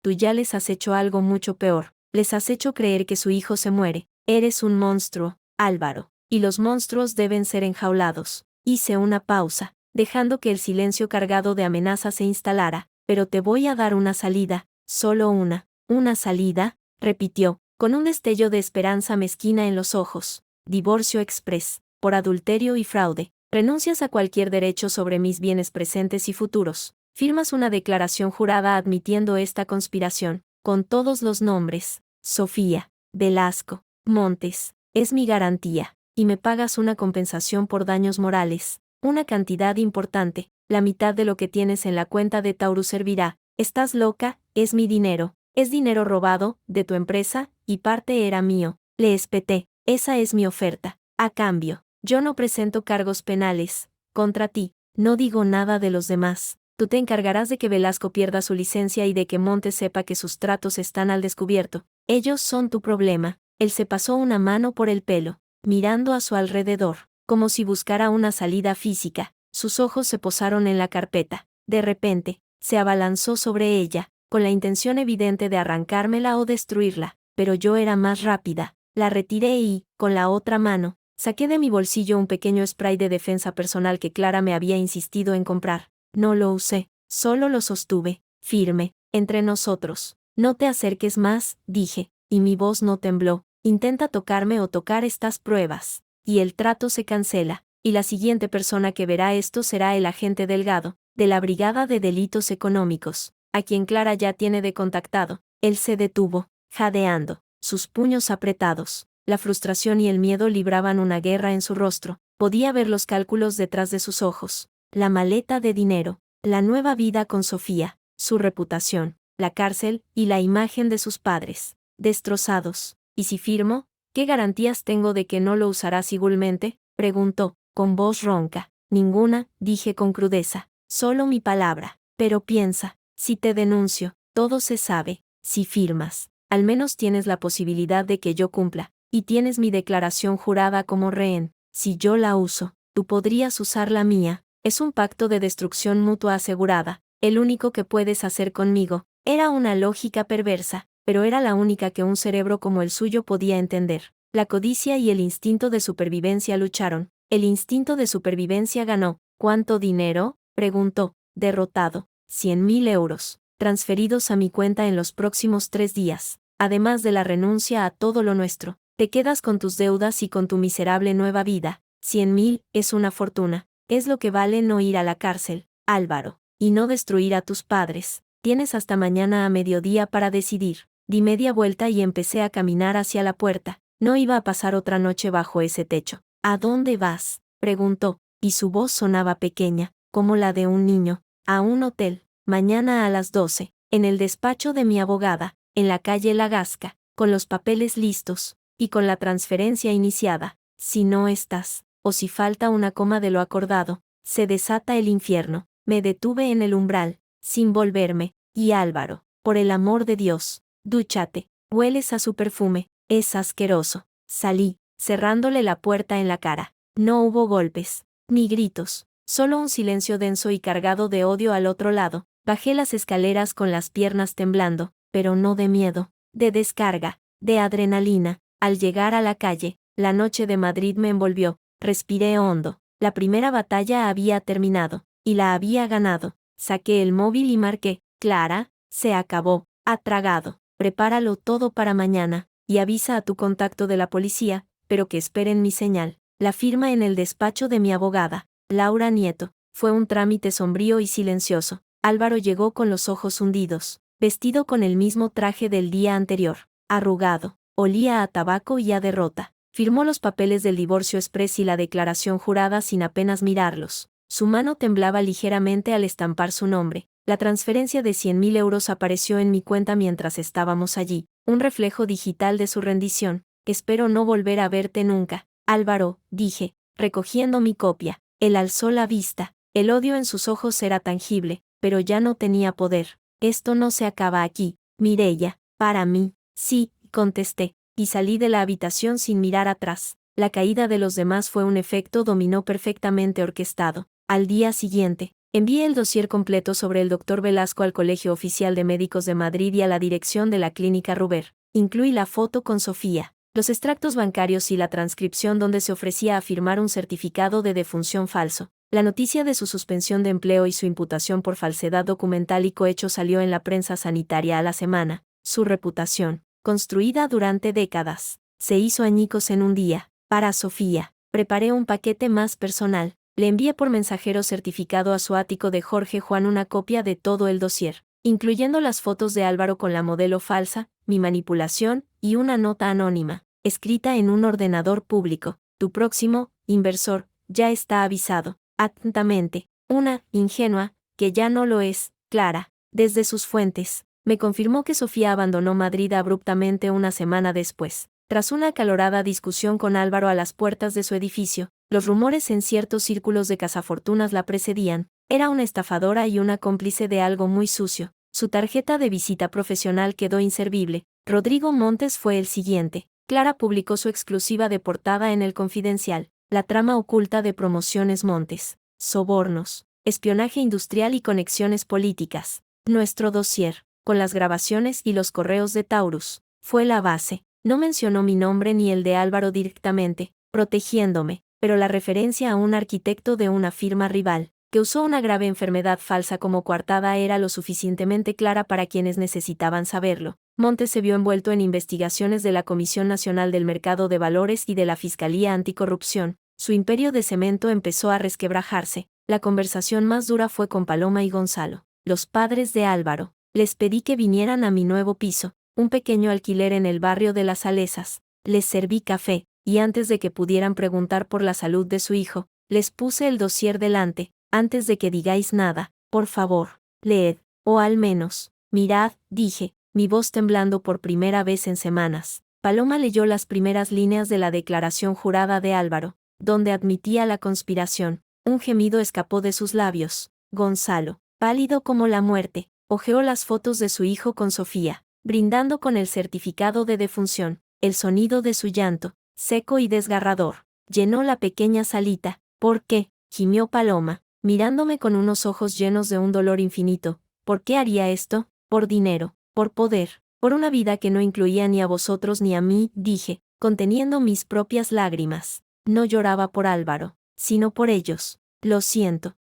Tú ya les has hecho algo mucho peor. Les has hecho creer que su hijo se muere. Eres un monstruo, Álvaro. Y los monstruos deben ser enjaulados. Hice una pausa, dejando que el silencio cargado de amenaza se instalara. Pero te voy a dar una salida, solo una. ¿Una salida?, repitió, con un destello de esperanza mezquina en los ojos. Divorcio express, por adulterio y fraude. Renuncias a cualquier derecho sobre mis bienes presentes y futuros. Firmas una declaración jurada admitiendo esta conspiración, con todos los nombres. Sofía, Velasco, Montes, es mi garantía, y me pagas una compensación por daños morales, una cantidad importante. la mitad de lo que tienes en la cuenta de Taurus servirá. Estás loca, es mi dinero. Es dinero robado, de tu empresa, y parte era mío. Le espeté. Esa es mi oferta. A cambio, yo no presento cargos penales contra ti. No digo nada de los demás. Tú te encargarás de que Velasco pierda su licencia y de que Montes sepa que sus tratos están al descubierto. Ellos son tu problema. Él se pasó una mano por el pelo, mirando a su alrededor, como si buscara una salida física. Sus ojos se posaron en la carpeta. De repente, se abalanzó sobre ella, con la intención evidente de arrancármela o destruirla, pero yo era más rápida. La retiré y, con la otra mano, saqué de mi bolsillo un pequeño spray de defensa personal que Clara me había insistido en comprar. No lo usé, solo lo sostuve, firme, entre nosotros. No te acerques más, dije, y mi voz no tembló. Intenta tocarme o tocar estas pruebas, y el trato se cancela, y la siguiente persona que verá esto será el agente Delgado, de la Brigada de Delitos Económicos, a quien Clara ya tiene de contactado. Él se detuvo, jadeando, sus puños apretados. La frustración y el miedo libraban una guerra en su rostro. Podía ver los cálculos detrás de sus ojos. La maleta de dinero, la nueva vida con Sofía, su reputación, la cárcel y la imagen de sus padres, destrozados. ¿Y si firmo? ¿Qué garantías tengo de que no lo usarás igualmente? Preguntó, con voz ronca. Ninguna, dije con crudeza. Solo mi palabra. Pero piensa, si te denuncio, todo se sabe. Si firmas, al menos tienes la posibilidad de que yo cumpla, y tienes mi declaración jurada como rehén. Si yo la uso, tú podrías usar la mía. Es un pacto de destrucción mutua asegurada, el único que puedes hacer conmigo. Era una lógica perversa, pero era la única que un cerebro como el suyo podía entender. La codicia y el instinto de supervivencia lucharon. El instinto de supervivencia ganó. ¿Cuánto dinero? Preguntó, derrotado. 100.000 euros, transferidos a mi cuenta en los próximos 3 días, además de la renuncia a todo lo nuestro. Te quedas con tus deudas y con tu miserable nueva vida. 100.000 es una fortuna. Es lo que vale no ir a la cárcel, Álvaro, y no destruir a tus padres. Tienes hasta mañana a mediodía para decidir. Di media vuelta y empecé a caminar hacia la puerta. No iba a pasar otra noche bajo ese techo. ¿A dónde vas? Preguntó, y su voz sonaba pequeña, como la de un niño. A un hotel. Mañana a las 12, en el despacho de mi abogada, en la calle La Gasca, con los papeles listos, y con la transferencia iniciada. Si no estás, o si falta una coma de lo acordado, se desata el infierno. Me detuve en el umbral, sin volverme, y Álvaro, por el amor de Dios, dúchate, hueles a su perfume, es asqueroso. Salí, cerrándole la puerta en la cara. No hubo golpes, ni gritos, solo un silencio denso y cargado de odio al otro lado. Bajé las escaleras con las piernas temblando, pero no de miedo, de descarga, de adrenalina. Al llegar a la calle, la noche de Madrid me envolvió. Respiré hondo. La primera batalla había terminado, y la había ganado. Saqué el móvil y marqué. Clara, se acabó. Ha tragado. Prepáralo todo para mañana, y avisa a tu contacto de la policía, pero que esperen mi señal. La firma en el despacho de mi abogada, Laura Nieto. Fue un trámite sombrío y silencioso. Álvaro llegó con los ojos hundidos, vestido con el mismo traje del día anterior. Arrugado, olía a tabaco y a derrota. Firmó los papeles del divorcio exprés y la declaración jurada sin apenas mirarlos. Su mano temblaba ligeramente al estampar su nombre. La transferencia de 100.000 euros apareció en mi cuenta mientras estábamos allí, un reflejo digital de su rendición. Espero no volver a verte nunca, Álvaro, dije, recogiendo mi copia. Él alzó la vista. El odio en sus ojos era tangible, pero ya no tenía poder. Esto no se acaba aquí, Mireia, para mí. Sí, contesté, y salí de la habitación sin mirar atrás. La caída de los demás fue un efecto dominó perfectamente orquestado. Al día siguiente, envié el dossier completo sobre el Dr. Velasco al Colegio Oficial de Médicos de Madrid y a la dirección de la Clínica Ruber. Incluí la foto con Sofía, los extractos bancarios y la transcripción donde se ofrecía a firmar un certificado de defunción falso. La noticia de su suspensión de empleo y su imputación por falsedad documental y cohecho salió en la prensa sanitaria a la semana. Su reputación, construida durante décadas, se hizo añicos en un día. Para Sofía, preparé un paquete más personal. Le envié por mensajero certificado a su ático de Jorge Juan una copia de todo el dossier, incluyendo las fotos de Álvaro con la modelo falsa, mi manipulación, y una nota anónima, escrita en un ordenador público. Tu próximo inversor ya está avisado. Atentamente, Una, ingenua, que ya no lo es, Clara, desde sus fuentes. Me confirmó que Sofía abandonó Madrid abruptamente una semana después. Tras una acalorada discusión con Álvaro a las puertas de su edificio, los rumores en ciertos círculos de cazafortunas la precedían. Era una estafadora y una cómplice de algo muy sucio. Su tarjeta de visita profesional quedó inservible. Rodrigo Montes fue el siguiente. Clara publicó su exclusiva de portada en El Confidencial. La trama oculta de Promociones Montes. Sobornos, espionaje industrial y conexiones políticas. Nuestro dossier, con las grabaciones y los correos de Taurus, fue la base. No mencionó mi nombre ni el de Álvaro directamente, protegiéndome, pero la referencia a un arquitecto de una firma rival, que usó una grave enfermedad falsa como coartada, era lo suficientemente clara para quienes necesitaban saberlo. Montes se vio envuelto en investigaciones de la Comisión Nacional del Mercado de Valores y de la Fiscalía Anticorrupción. Su imperio de cemento empezó a resquebrajarse. La conversación más dura fue con Paloma y Gonzalo, los padres de Álvaro. Les pedí que vinieran a mi nuevo piso, un pequeño alquiler en el barrio de Las Salesas. Les serví café, y antes de que pudieran preguntar por la salud de su hijo, les puse el dossier delante. Antes de que digáis nada, por favor, leed, o al menos, mirad, dije, mi voz temblando por primera vez en semanas. Paloma leyó las primeras líneas de la declaración jurada de Álvaro, donde admitía la conspiración. Un gemido escapó de sus labios. Gonzalo, pálido como la muerte, hojeó las fotos de su hijo con Sofía, brindando con el certificado de defunción. El sonido de su llanto, seco y desgarrador, llenó la pequeña salita. ¿Por qué?, gimió Paloma, mirándome con unos ojos llenos de un dolor infinito. ¿Por qué haría esto? Por dinero, por poder, por una vida que no incluía ni a vosotros ni a mí, dije, conteniendo mis propias lágrimas. No lloraba por Álvaro, sino por ellos. Lo siento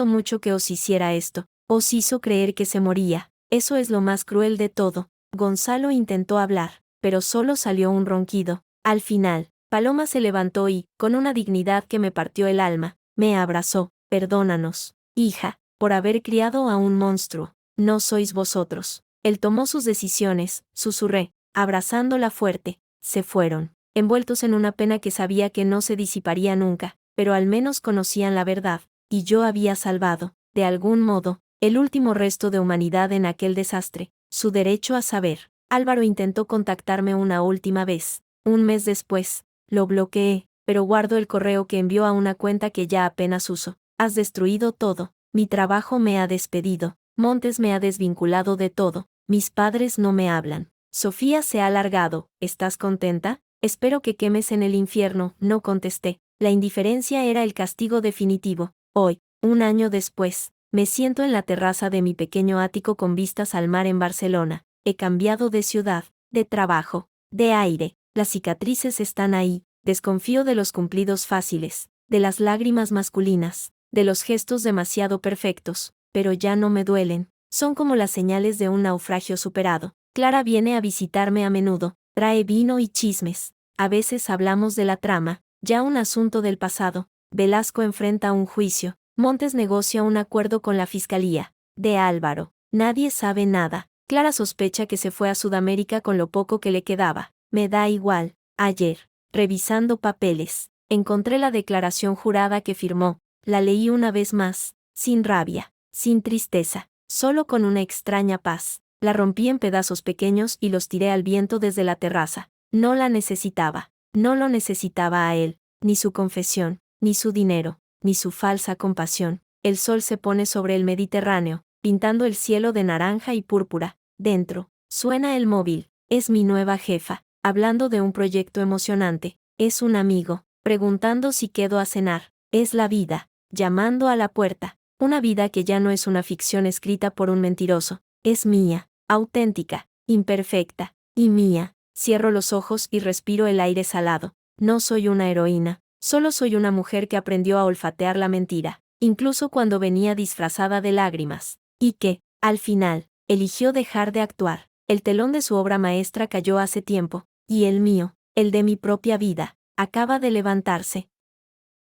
mucho que os hiciera esto. Os hizo creer que se moría. Eso es lo más cruel de todo. Gonzalo intentó hablar, pero solo salió un ronquido. Al final, Paloma se levantó y, con una dignidad que me partió el alma, me abrazó. Perdónanos, hija, por haber criado a un monstruo. No sois vosotros. Él tomó sus decisiones, susurré, abrazándola fuerte. Se fueron, envueltos en una pena que sabía que no se disiparía nunca, pero al menos conocían la verdad, y yo había salvado, de algún modo, el último resto de humanidad en aquel desastre, su derecho a saber. Álvaro intentó contactarme una última vez. Un mes después, lo bloqueé, pero guardo el correo que envió a una cuenta que ya apenas uso. Has destruido todo. Mi trabajo me ha despedido. Montes me ha desvinculado de todo. Mis padres no me hablan. Sofía se ha largado. ¿Estás contenta? Espero que quemes en el infierno. No contesté. La indiferencia era el castigo definitivo. Hoy, un año después, me siento en la terraza de mi pequeño ático con vistas al mar en Barcelona. He cambiado de ciudad, de trabajo, de aire. Las cicatrices están ahí. Desconfío de los cumplidos fáciles, de las lágrimas masculinas, de los gestos demasiado perfectos, pero ya no me duelen. Son como las señales de un naufragio superado. Clara viene a visitarme a menudo, trae vino y chismes. A veces hablamos de la trama, ya un asunto del pasado. Velasco enfrenta un juicio. Montes negocia un acuerdo con la fiscalía. De Álvaro, nadie sabe nada. Clara sospecha que se fue a Sudamérica con lo poco que le quedaba. Me da igual. Ayer, revisando papeles, encontré la declaración jurada que firmó. La leí una vez más, sin rabia, sin tristeza, solo con una extraña paz. La rompí en pedazos pequeños y los tiré al viento desde la terraza. No la necesitaba. No lo necesitaba a él, ni su confesión, ni su dinero, ni su falsa compasión. El sol se pone sobre el Mediterráneo, pintando el cielo de naranja y púrpura. Dentro, suena el móvil. Es mi nueva jefa, hablando de un proyecto emocionante. Es un amigo, preguntando si quedo a cenar. Es la vida, llamando a la puerta. Una vida que ya no es una ficción escrita por un mentiroso. Es mía, auténtica, imperfecta, y mía. Cierro los ojos y respiro el aire salado. No soy una heroína, solo soy una mujer que aprendió a olfatear la mentira, incluso cuando venía disfrazada de lágrimas, y que, al final, eligió dejar de actuar. El telón de su obra maestra cayó hace tiempo, y el mío, el de mi propia vida, acaba de levantarse.